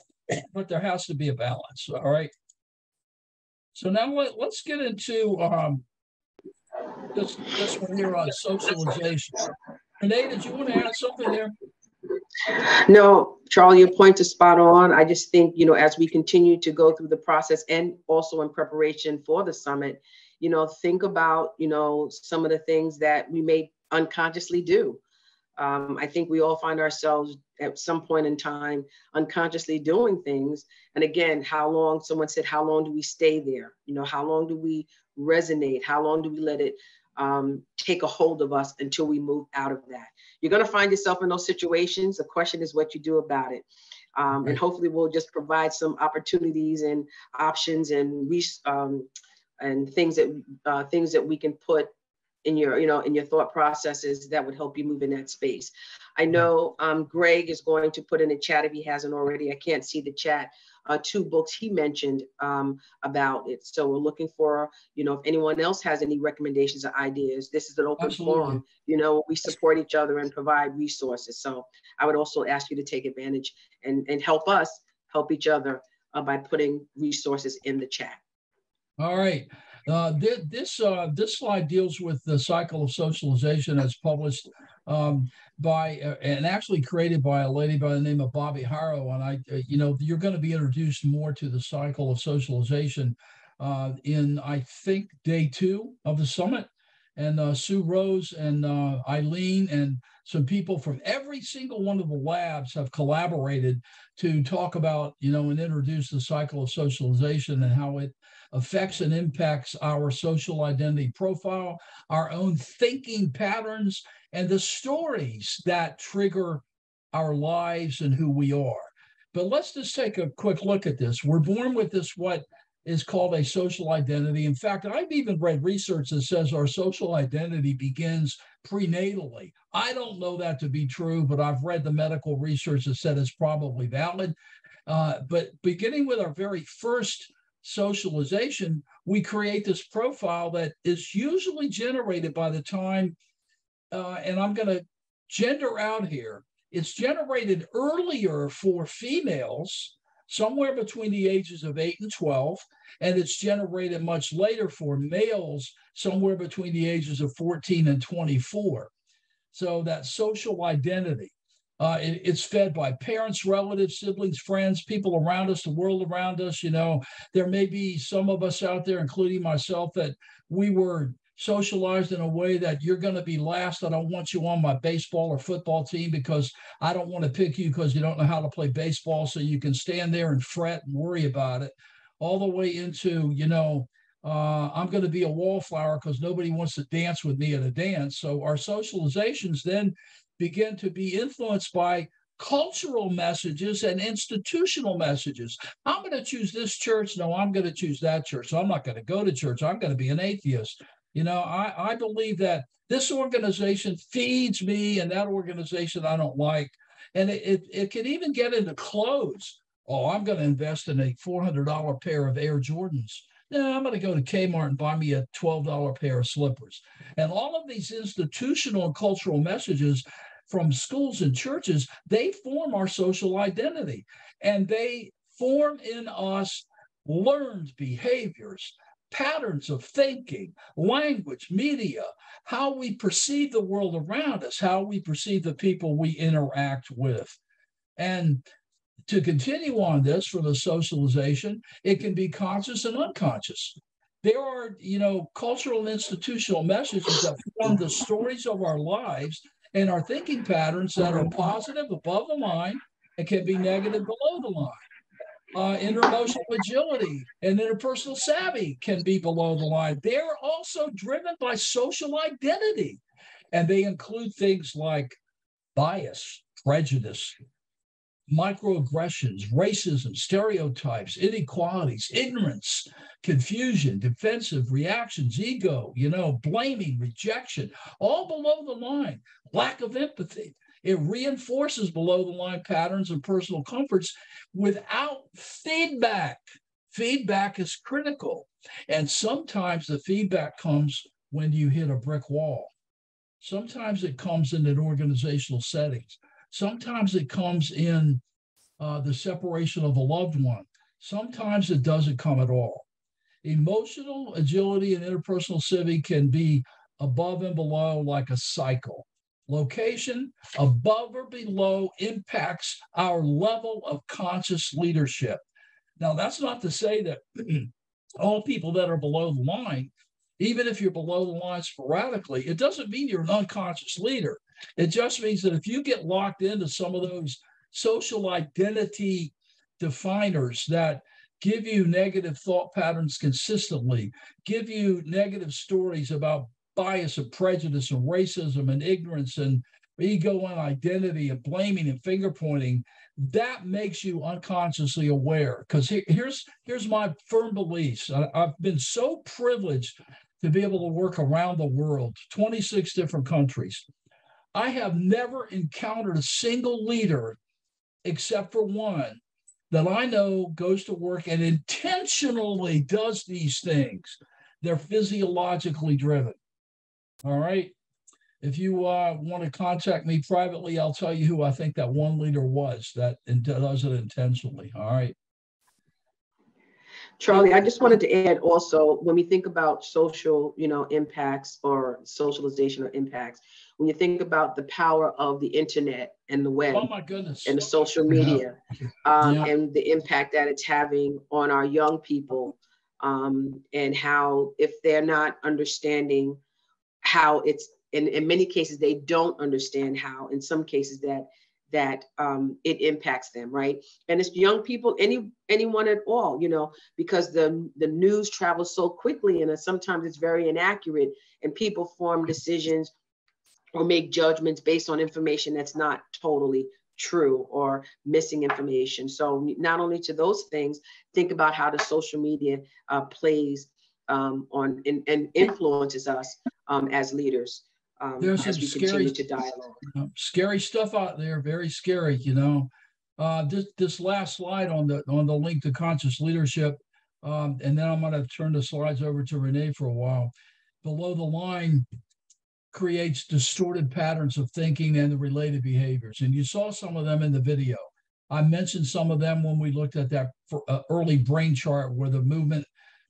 But there has to be a balance, all right? So now let's get into this one here on socialization. Renee, did you want to add something there? No, Charlie, your point is spot on. I just think, as we continue to go through the process and also in preparation for the summit, think about, some of the things that we may unconsciously do. I think we all find ourselves at some point in time unconsciously doing things. And again, someone said, how long do we stay there? How long do we resonate? How long do we let it take a hold of us until we move out of that? You're going to find yourself in those situations. The question is what you do about it. And hopefully we'll just provide some opportunities and options and things that we can put in your thought processes that would help you move in that space. I know Greg is going to put in the chat if he hasn't already. I can't see the chat. 2 books he mentioned about it. So we're looking for, if anyone else has any recommendations or ideas. This is an open forum. We support each other and provide resources. So I would also ask you to take advantage and help us help each other by putting resources in the chat. All right. This slide deals with the cycle of socialization as published by and actually created by a lady by the name of Bobby Harrow. And you're going to be introduced more to the cycle of socialization in, I think, day 2 of the summit. And Sue Rose and Eileen and some people from every single one of the labs have collaborated to talk about, and introduce the cycle of socialization and how it affects and impacts our social identity profile, our own thinking patterns, and the stories that trigger our lives and who we are. But let's just take a quick look at this. We're born with this, what is called a social identity. In fact, I've even read research that says our social identity begins prenatally. I don't know that to be true, but I've read the medical research that said it's probably valid. But beginning with our very first socialization, we create this profile that is usually generated by the time, and I'm going to gender out here, it's generated earlier for females, somewhere between the ages of 8 and 12, and it's generated much later for males, somewhere between the ages of 14 and 24. So that social identity. It's fed by parents, relatives, siblings, friends, people around us, the world around us. You know, there may be some of us out there, including myself, that we were socialized in a way that you're going to be last. I don't want you on my baseball or football team because I don't want to pick you because you don't know how to play baseball. So you can stand there and fret and worry about it, all the way into, you know, I'm going to be a wallflower because nobody wants to dance with me at a dance. So our socializations then begin to be influenced by cultural messages and institutional messages. I'm going to choose this church. No, I'm going to choose that church. So I'm not going to go to church. I'm going to be an atheist. You know, I believe that this organization feeds me and that organization I don't like. And it can even get into clothes. Oh, I'm going to invest in a $400 pair of Air Jordans. No, I'm going to go to Kmart and buy me a $12 pair of slippers. And all of these institutional and cultural messages from schools and churches, they form our social identity. And they form in us learned behaviors, patterns of thinking, language, media, how we perceive the world around us, how we perceive the people we interact with. And to continue on this for the socialization, it can be conscious and unconscious. There are, you know, cultural and institutional messages that form the stories of our lives and our thinking patterns that are positive above the line and can be negative below the line. Interemotional agility and interpersonal savvy can be below the line. They're also driven by social identity, and they include things like bias, prejudice, microaggressions, racism, stereotypes, inequalities, ignorance, confusion, defensive reactions, ego, you know, blaming, rejection, all below the line, lack of empathy. It reinforces below the line patterns and personal comforts without feedback. Feedback is critical. And sometimes the feedback comes when you hit a brick wall. Sometimes it comes in an organizational settings. Sometimes it comes in the separation of a loved one. Sometimes it doesn't come at all. Emotional agility and interpersonal civic can be above and below like a cycle. Location above or below impacts our level of conscious leadership. Now, that's not to say that all people that are below the line, even if you're below the line sporadically, it doesn't mean you're an unconscious leader. It just means that if you get locked into some of those social identity definers that give you negative thought patterns consistently, give you negative stories about bias and prejudice and racism and ignorance and ego and identity and blaming and finger pointing, that makes you unconsciously aware. Because here's my firm beliefs. I've been so privileged to be able to work around the world, 26 different countries. I have never encountered a single leader, except for one, that I know goes to work and intentionally does these things. They're physiologically driven. All right. If you want to contact me privately, I'll tell you who I think that one leader was that does it intentionally. All right. Charlie, I just wanted to add also, when we think about social, you know, impacts or socialization or impacts, when you think about the power of the internet and the web, oh my goodness, and the social media, and the impact that it's having on our young people, and how if they're not understanding how it's, in many cases, they don't understand how, in some cases that it impacts them, right? And it's young people, anyone at all, you know, because the news travels so quickly and sometimes it's very inaccurate, and people form decisions or make judgments based on information that's not totally true or missing information. So not only to those things, think about how the social media plays on and influences us as leaders. There's as some we continue to dialogue. Scary stuff out there, very scary, you know. This last slide on the link to conscious leadership, and then I'm going to turn the slides over to Renee for a while. Below the line creates distorted patterns of thinking and the related behaviors. And you saw some of them in the video. I mentioned some of them when we looked at that early brain chart where the movement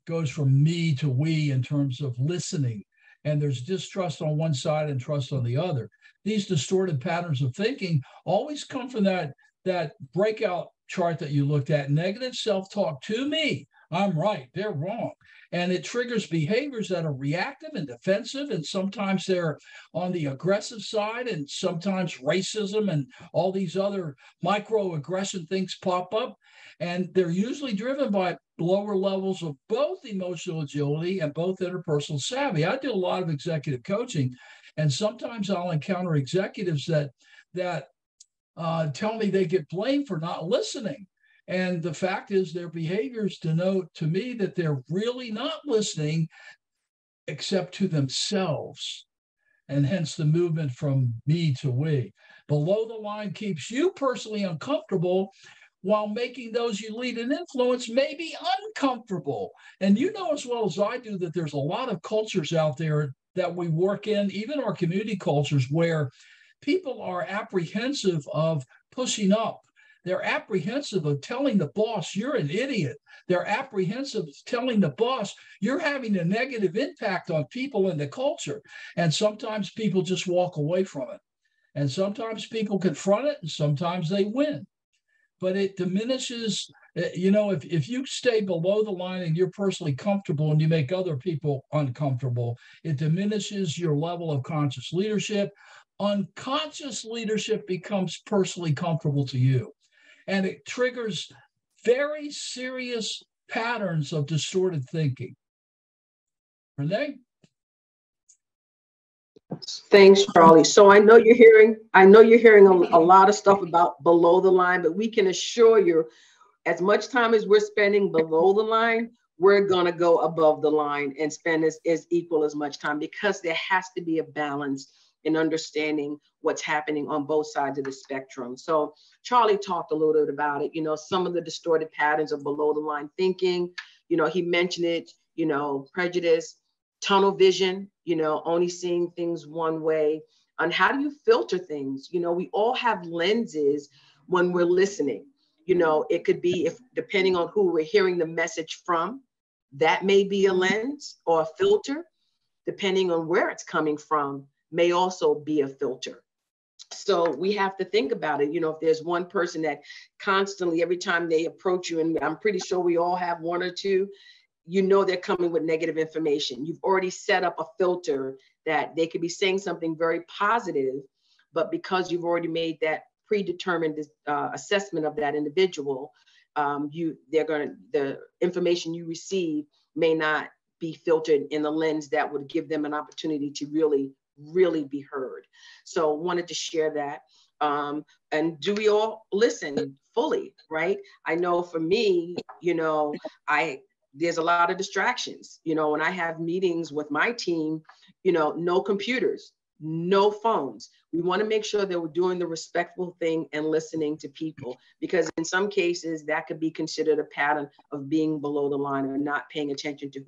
goes from me to we in terms of listening. and there's distrust on one side and trust on the other. These distorted patterns of thinking always come from that breakout chart that you looked at, negative self-talk to me. I'm right, they're wrong. And it triggers behaviors that are reactive and defensive, and sometimes they're on the aggressive side, and sometimes racism and all these other microaggression things pop up. And they're usually driven by lower levels of both emotional agility and both interpersonal savvy. I do a lot of executive coaching, and sometimes I'll encounter executives that tell me they get blamed for not listening. And the fact is, their behaviors denote to me that they're really not listening except to themselves. And hence the movement from me to we. Below the line keeps you personally uncomfortable, while making those you lead and influence may be uncomfortable. And you know as well as I do that there's a lot of cultures out there that we work in, even our community cultures, where people are apprehensive of pushing up. They're apprehensive of telling the boss, you're an idiot. They're apprehensive of telling the boss, you're having a negative impact on people in the culture. And sometimes people just walk away from it. And sometimes people confront it, and sometimes they win. But it diminishes, if you stay below the line and you're personally comfortable and you make other people uncomfortable, it diminishes your level of conscious leadership. Unconscious leadership becomes personally comfortable to you. And it triggers very serious patterns of distorted thinking. Renee? Thanks, Charlie. So I know you're hearing a lot of stuff about below the line, but we can assure you, as much time as we're spending below the line, we're gonna go above the line and spend as equal as much time, because there has to be a balance in understanding what's happening on both sides of the spectrum. So Charlie talked a little bit about it, some of the distorted patterns of below the line thinking, he mentioned it, prejudice, tunnel vision, only seeing things one way. And how do you filter things? We all have lenses when we're listening. It could be, if depending on who we're hearing the message from, that may be a lens or a filter. Depending on where it's coming from, may also be a filter. So we have to think about it. If there's one person that constantly, every time they approach you, and I'm pretty sure we all have one or two, they're coming with negative information. You've already set up a filter that they could be saying something very positive, but because you've already made that predetermined assessment of that individual, the information you receive may not be filtered in the lens that would give them an opportunity to really be heard. So wanted to share that. And do we all listen fully, right? I know for me, there's a lot of distractions. When I have meetings with my team, no computers, no phones. We want to make sure that we're doing the respectful thing and listening to people, because in some cases that could be considered a pattern of being below the line or not paying attention to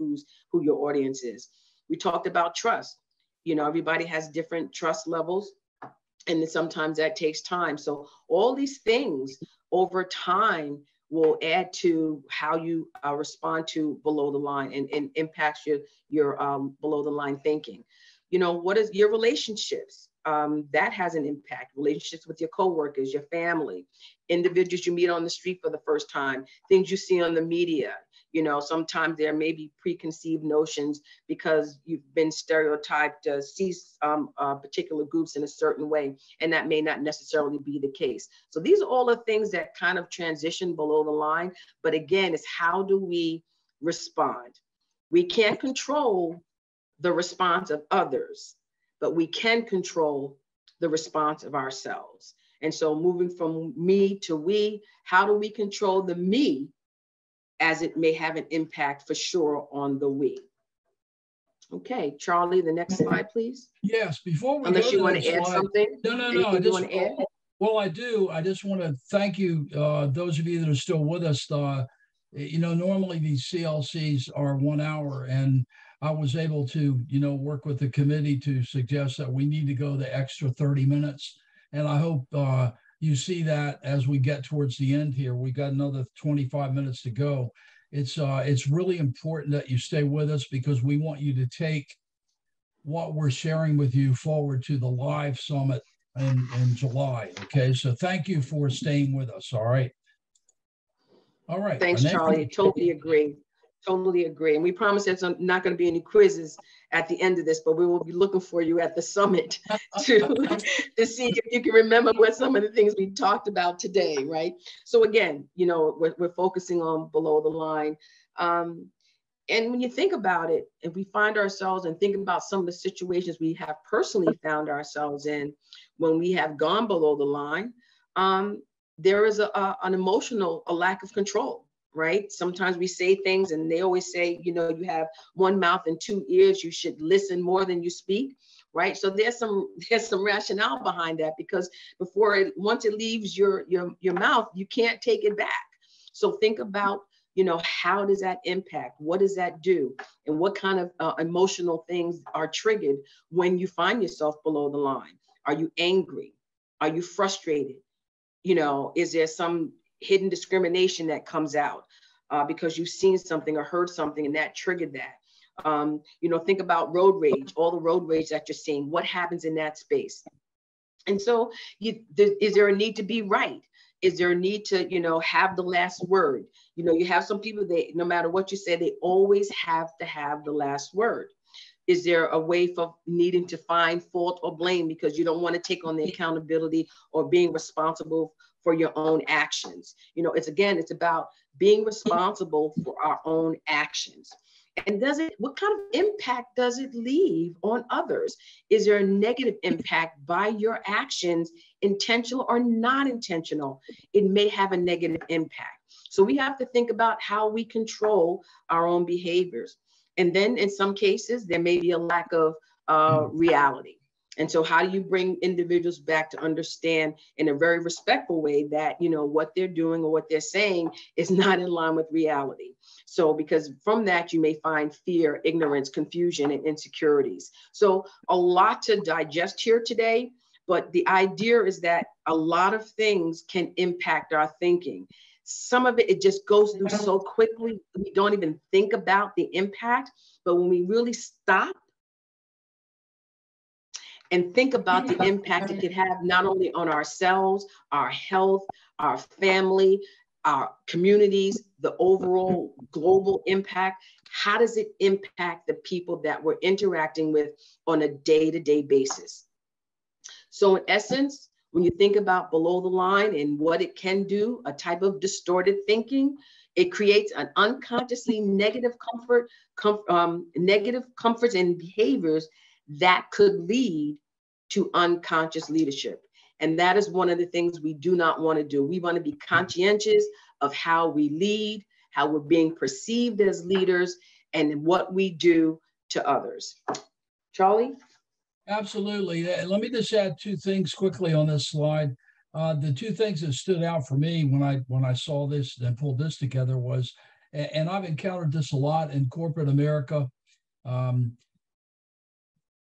who your audience is. We talked about trust. Everybody has different trust levels, and sometimes that takes time. So all these things over time will add to how you respond to below the line and impacts your below the line thinking. What is your relationships? That has an impact. Relationships with your coworkers, your family, individuals you meet on the street for the first time, things you see on the media. Sometimes there may be preconceived notions because you've been stereotyped to see particular groups in a certain way, and that may not necessarily be the case. So these are all the things that kind of transition below the line. But again, it's how do we respond? We can't control the response of others, but we can control the response of ourselves. And so moving from me to we, how do we control the me, as it may have an impact for sure on the we? Okay, Charlie, the next slide, please. Yes, before we Unless you want to add something. No. I do. I just want to thank you, those of you that are still with us. Normally these CLCs are 1 hour, and I was able to, work with the committee to suggest that we need to go the extra 30 minutes. And I hope you see that as we get towards the end here. We got another 25 minutes to go. It's really important that you stay with us, because we want you to take what we're sharing with you forward to the live summit in July. Okay, so thank you for staying with us. All right. All right. Thanks, Renee? Charlie. Totally agree. Totally agree. And we promise there's not going to be any quizzes at the end of this, but we will be looking for you at the summit to see if you can remember what some of the things we talked about today, right? So again, you know, we're focusing on below the line. And when you think about it, if we find ourselves and think about some of the situations we have personally found ourselves in when we have gone below the line, there is an emotional, a lack of control, right? Sometimes we say things and they always say, you know, you have one mouth and two ears, you should listen more than you speak, right? So there's some rationale behind that, because once it leaves your mouth, you can't take it back. So think about, you know, how does that impact? What does that do? And what kind of emotional things are triggered when you find yourself below the line? Are you angry? Are you frustrated? You know, is there some hidden discrimination that comes out because you've seen something or heard something and that triggered that? You know, think about road rage, all the road rage that you're seeing. What happens in that space? And so is there a need to be right? Is there a need to, you know, have the last word? You know, you have some people, no matter what you say, they always have to have the last word. Is there a way for needing to find fault or blame because you don't want to take on the accountability or being responsible for your own actions? You know, it's about being responsible for our own actions. And what kind of impact does it leave on others? Is there a negative impact by your actions, intentional or not intentional? It may have a negative impact. So we have to think about how we control our own behaviors. And then in some cases, there may be a lack of reality. And so how do you bring individuals back to understand in a very respectful way that, you know, what they're doing or what they're saying is not in line with reality? So because from that, you may find fear, ignorance, confusion, and insecurities. So a lot to digest here today, but the idea is that a lot of things can impact our thinking. Some of it just goes through so quickly, we don't even think about the impact. But when we really stop and think about the impact it could have not only on ourselves, our health, our family, our communities, the overall global impact, how does it impact the people that we're interacting with on a day-to-day basis? So in essence, when you think about below the line and what it can do, a type of distorted thinking, it creates an unconsciously negative comforts and behaviors that could lead to unconscious leadership. And that is one of the things we do not want to do. We want to be conscientious of how we lead, how we're being perceived as leaders, and what we do to others. Charlie? Absolutely. Let me just add two things quickly on this slide. The two things that stood out for me when I saw this and pulled this together was, and I've encountered this a lot in corporate America,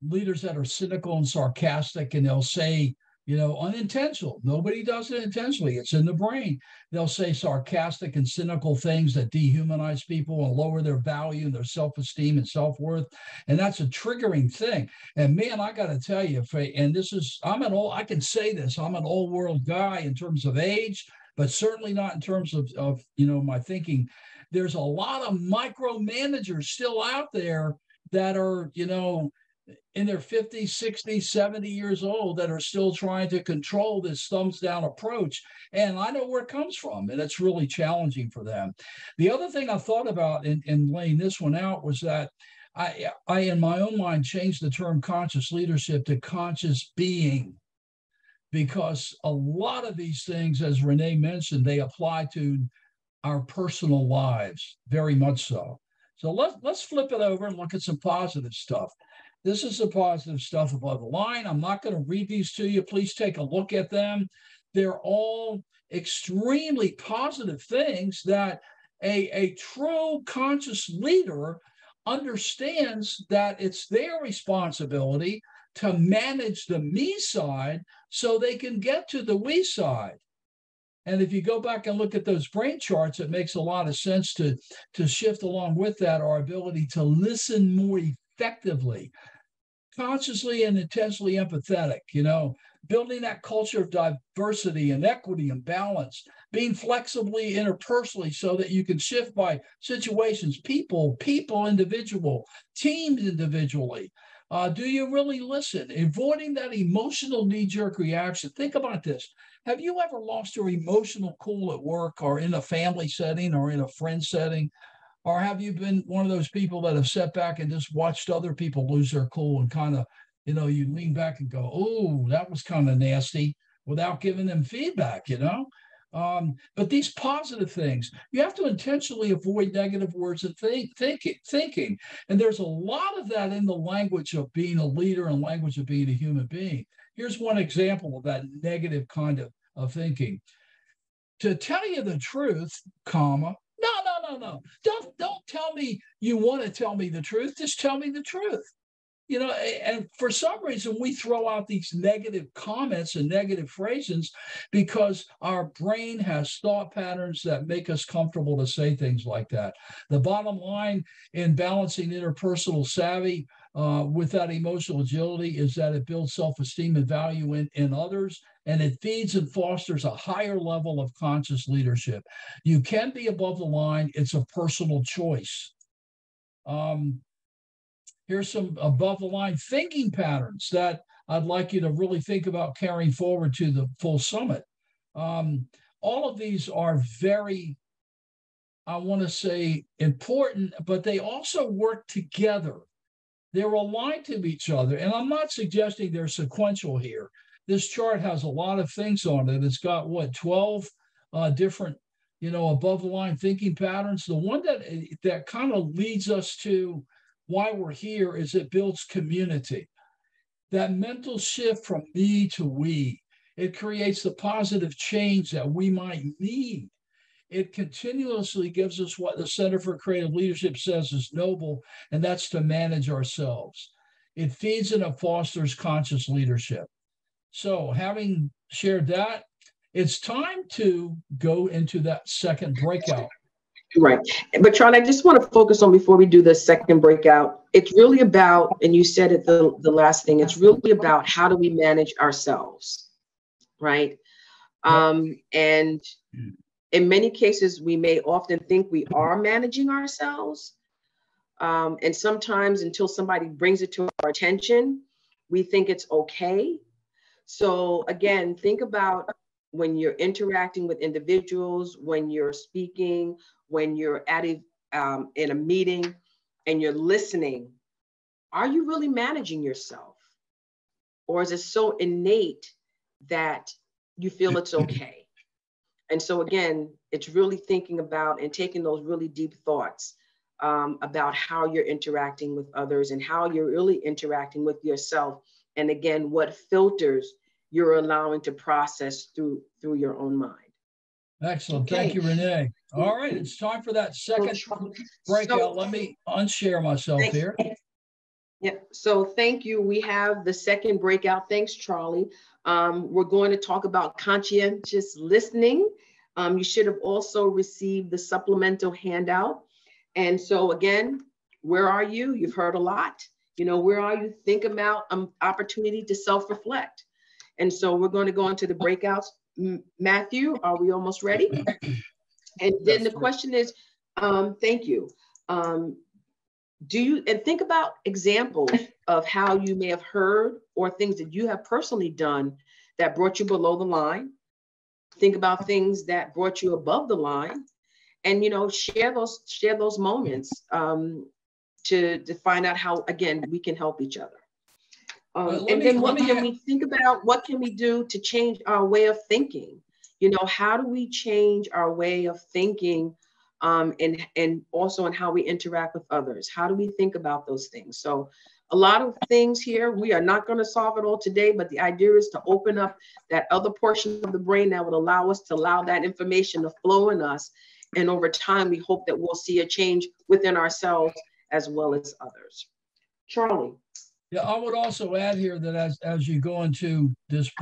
leaders that are cynical and sarcastic, and they'll say, you know, unintentional. Nobody does it intentionally. It's in the brain. They'll say sarcastic and cynical things that dehumanize people and lower their value and their self-esteem and self-worth. And that's a triggering thing. And man, I got to tell you, and this is, I can say this, I'm an old world guy in terms of age, but certainly not in terms of you know, my thinking. There's a lot of micromanagers still out there that are, you know, in their 50s, 60s, 70 years old that are still trying to control this thumbs down approach. And I know where it comes from, and it's really challenging for them. The other thing I thought about in laying this one out was that I, in my own mind, changed the term conscious leadership to conscious being, because a lot of these things, as Renee mentioned, they apply to our personal lives, very much so. So let's flip it over and look at some positive stuff. This is the positive stuff above the line. I'm not going to read these to you. Please take a look at them. They're all extremely positive things that a true conscious leader understands that it's their responsibility to manage the me side so they can get to the we side. And if you go back and look at those brain charts, it makes a lot of sense to shift along with that, our ability to listen more effectively. consciously and intensely empathetic, building that culture of diversity and equity and balance, being flexibly interpersonally so that you can shift by situations, people individual, teams individually. Do you really listen? Avoiding that emotional knee-jerk reaction. Think about this. Have you ever lost your emotional cool at work or in a family setting or in a friend setting? Or have you been one of those people that have sat back and just watched other people lose their cool and kind of, you lean back and go, oh, that was kind of nasty, without giving them feedback, But these positive things, you have to intentionally avoid negative words and thinking. And there's a lot of that in the language of being a leader and language of being a human being. Here's one example of that negative kind of thinking. To tell you the truth, comma, no. Don't tell me you want to tell me the truth. Just tell me the truth. And for some reason, we throw out these negative comments and negative phrases because our brain has thought patterns that make us comfortable to say things like that. The bottom line in balancing interpersonal savvy with that emotional agility is that it builds self-esteem and value in others, and it feeds and fosters a higher level of conscious leadership. You can be above the line. It's a personal choice. Here's some above the line thinking patterns that I'd like you to really think about carrying forward to the full summit. All of these are very, I want to say, important, but they also work together. They're aligned to each other. And I'm not suggesting they're sequential here. This chart has a lot of things on it. It's got 12 different, above the line thinking patterns. The one that kind of leads us to why we're here is it builds community. That mental shift from me to we, it creates the positive change that we might need. It continuously gives us what the Center for Creative Leadership says is noble, and that's to manage ourselves. It feeds and it fosters conscious leadership. So having shared that, it's time to go into that second breakout. Right. But Charlie, I just want to focus on, before we do the second breakout, it's really about, and you said it the last thing, it's really about how do we manage ourselves, right? And in many cases, we may often think we are managing ourselves. And sometimes until somebody brings it to our attention, we think it's okay. So again, think about when you're interacting with individuals, when you're speaking, when you're in a meeting and you're listening, are you really managing yourself? Or is it so innate that you feel it's okay? And so again, it's really thinking about and taking those really deep thoughts about how you're interacting with others and how you're really interacting with yourself. And again, what filters you're allowing to process through your own mind. Excellent. Okay. Thank you, Renee. All right, it's time for that second breakout. Let me unshare myself here. Yeah, so thank you. We have the second breakout. Thanks, Charlie. We're going to talk about conscientious listening. You should have also received the supplemental handout. And so again, where are you? You've heard a lot. Where are you? Think about opportunity to self-reflect. And so we're going to go into the breakouts. Matthew, are we almost ready? And then the question is, thank you. Think about examples of how you may have heard or things that you have personally done that brought you below the line. Think about things that brought you above the line, and share those moments to find out how, again, we can help each other. And then what can we think about? What can we do to change our way of thinking? How do we change our way of thinking, and also in how we interact with others? How do we think about those things? So a lot of things here. We are not going to solve it all today, but the idea is to open up that other portion of the brain that would allow us to allow that information to flow in us. And over time, we hope that we'll see a change within ourselves as well as others. Charlie. Yeah, I would also add here that as you go into this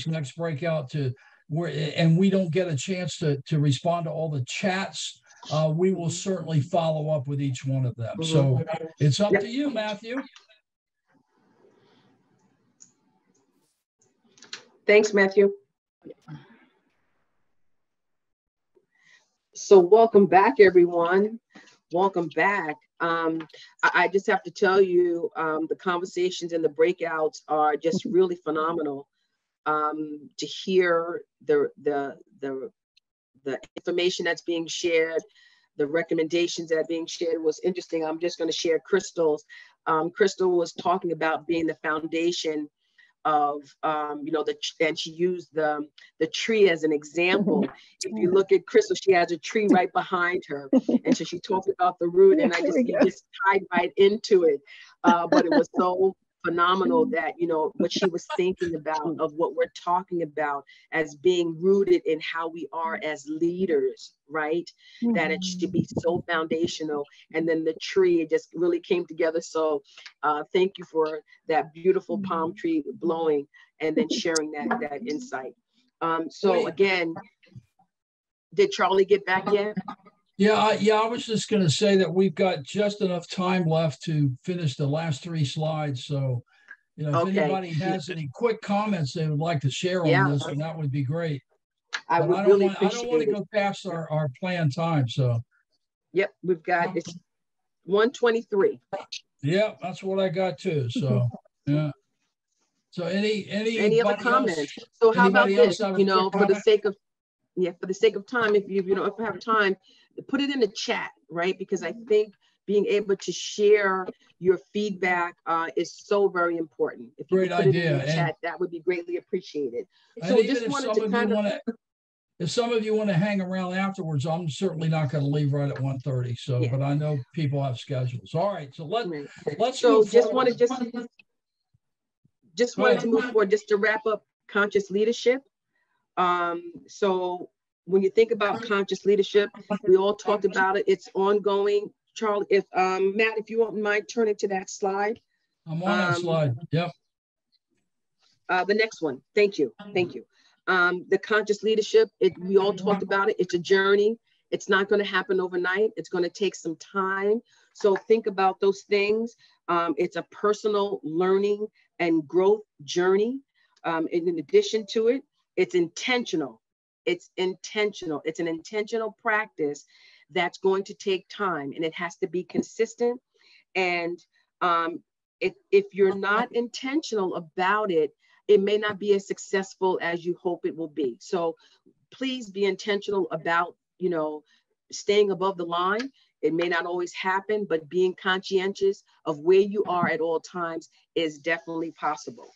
next breakout and we don't get a chance to respond to all the chats, we will certainly follow up with each one of them. So it's up to you, Matthew. Thanks, Matthew. So welcome back, everyone. Welcome back. I just have to tell you, the conversations and the breakouts are just really phenomenal. To hear the information that's being shared, the recommendations that are being shared was interesting. I'm just going to share Crystal's. Crystal was talking about being the foundation of, and she used the tree as an example. If you look at Crystal, she has a tree right behind her. And so she talked about the root, and you just tied right into it. But it was so phenomenal that, what she was thinking about of what we're talking about as being rooted in how we are as leaders, right? That it should be so foundational. And then the tree, it just really came together. So thank you for that beautiful palm tree blowing and then sharing that insight. So again, did Charlie get back yet? Yeah, I was just going to say that we've got just enough time left to finish the last 3 slides. So, if anybody has any quick comments they would like to share on this, and that would be great. I don't want to go past our planned time. So, yep, we've got it's 1:23. Yeah, that's what I got too. So, yeah. So, any other comments? So, how about this? For the sake of time, if you don't have time, put it in the chat, right? Because I think being able to share your feedback is so very important. If you Great put idea. it in the chat, that would be greatly appreciated. So just wanted to kind of, if some of you want to hang around afterwards, I'm certainly not going to leave right at 1:30. So, but I know people have schedules. All right, so let's. So just wanted to move forward, just to wrap up conscious leadership. So when you think about conscious leadership, we all talked about it. It's ongoing. Charlie, if Matt, if you won't mind turning to that slide. I'm on that slide. Yep. The next one. Thank you. The conscious leadership, we all talked about it. It's a journey. It's not going to happen overnight. It's going to take some time. So think about those things. It's a personal learning and growth journey. And in addition to it, it's intentional. It's intentional. It's an intentional practice that's going to take time, and it has to be consistent. And if you're not intentional about it, it may not be as successful as you hope it will be. So please be intentional about, staying above the line. It may not always happen, but being conscientious of where you are at all times is definitely possible.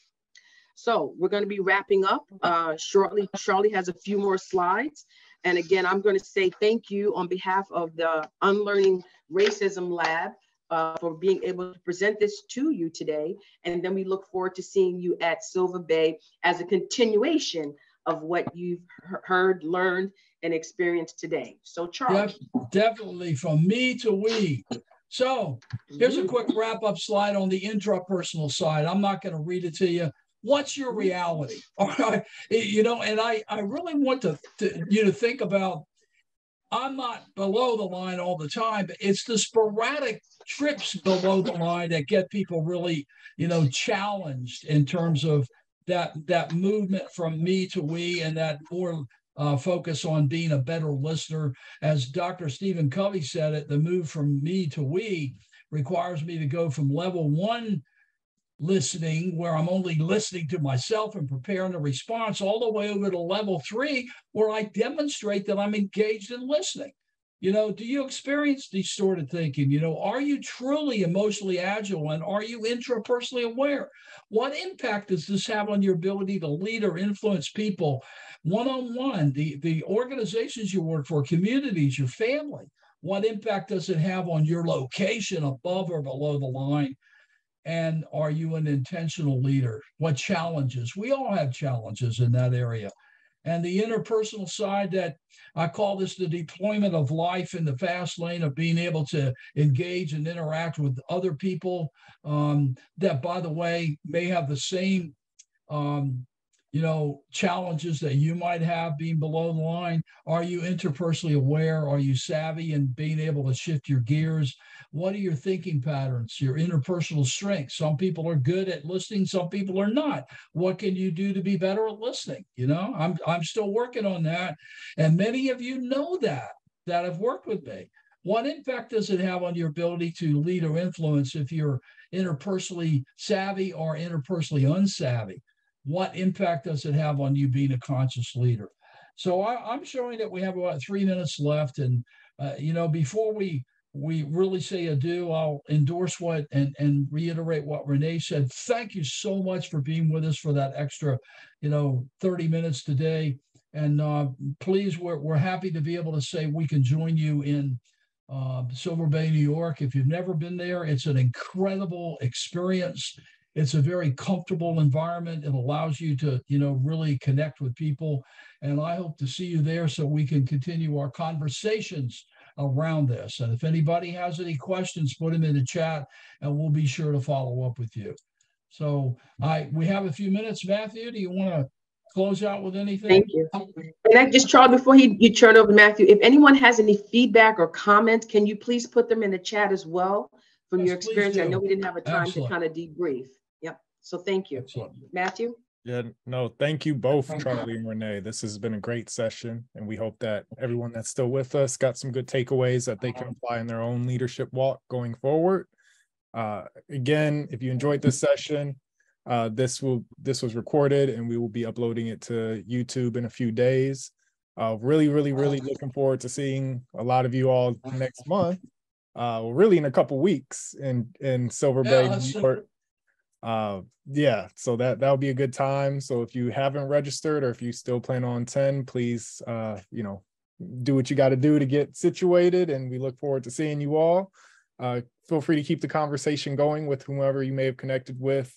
So we're going to be wrapping up shortly. Charlie has a few more slides. And again, I'm going to say thank you on behalf of the Unlearning Racism Lab for being able to present this to you today. And then we look forward to seeing you at Silver Bay as a continuation of what you've heard, learned, and experienced today. So Charlie. Definitely from me to we. So here's a quick wrap-up slide on the intrapersonal side. I'm not going to read it to you. What's your reality? All right. And I really want you to think about, I'm not below the line all the time, but it's the sporadic trips below the line that get people really, challenged in terms of that movement from me to we, and that more focus on being a better listener. As Dr. Stephen Covey said it, the move from me to we requires me to go from level 1 listening, where I'm only listening to myself and preparing a response, all the way over to level 3, where I demonstrate that I'm engaged in listening. Do you experience these sort of thinking? Are you truly emotionally agile, and are you intrapersonally aware? What impact does this have on your ability to lead or influence people one-on-one, the organizations you work for, communities, your family? What impact does it have on your location above or below the line? And are you an intentional leader? What challenges? We all have challenges in that area. And the interpersonal side, that I call this the deployment of life in the fast lane of being able to engage and interact with other people that, by the way, may have the same challenges that you might have being below the line? Are you interpersonally aware? Are you savvy in being able to shift your gears? What are your thinking patterns, your interpersonal strengths? Some people are good at listening, some people are not. What can you do to be better at listening? I'm still working on that. And many of you know that have worked with me. What impact does it have on your ability to lead or influence if you're interpersonally savvy or interpersonally unsavvy? What impact does it have on you being a conscious leader? So I'm showing that we have about 3 minutes left. And, before we really say adieu, I'll endorse and reiterate what Renee said. Thank you so much for being with us for that extra, 30 minutes today. And please, we're happy to be able to say we can join you in Silver Bay, New York. If you've never been there, it's an incredible experience. It's a very comfortable environment. It allows you to, really connect with people. And I hope to see you there so we can continue our conversations around this. And if anybody has any questions, put them in the chat and we'll be sure to follow up with you. So we have a few minutes. Matthew, do you want to close out with anything? Thank you. And I just, Charles, before you turn over to Matthew, if anyone has any feedback or comments, can you please put them in the chat as well from your experience? I know we didn't have a time to kind of debrief. Yep. So thank you. Excellent. Matthew? Yeah, no, thank you both, Charlie and Renee. This has been a great session, and we hope that everyone that's still with us got some good takeaways that they can apply in their own leadership walk going forward. Again, if you enjoyed this session, this was recorded and we will be uploading it to YouTube in a few days. Really looking forward to seeing a lot of you all next month. Really in a couple weeks in Silver Bay, New York. So that'll be a good time. So if you haven't registered or if you still plan on 10, please do what you got to do to get situated, and we look forward to seeing you all. Feel free to keep the conversation going with whomever you may have connected with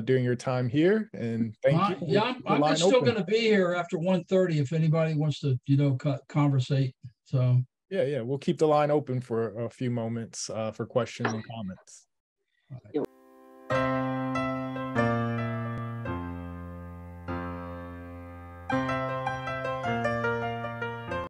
during your time here, and thank you. Yeah, I'm still going to be here after 1:30 if anybody wants to conversate. So yeah, we'll keep the line open for a few moments for questions and comments. All right.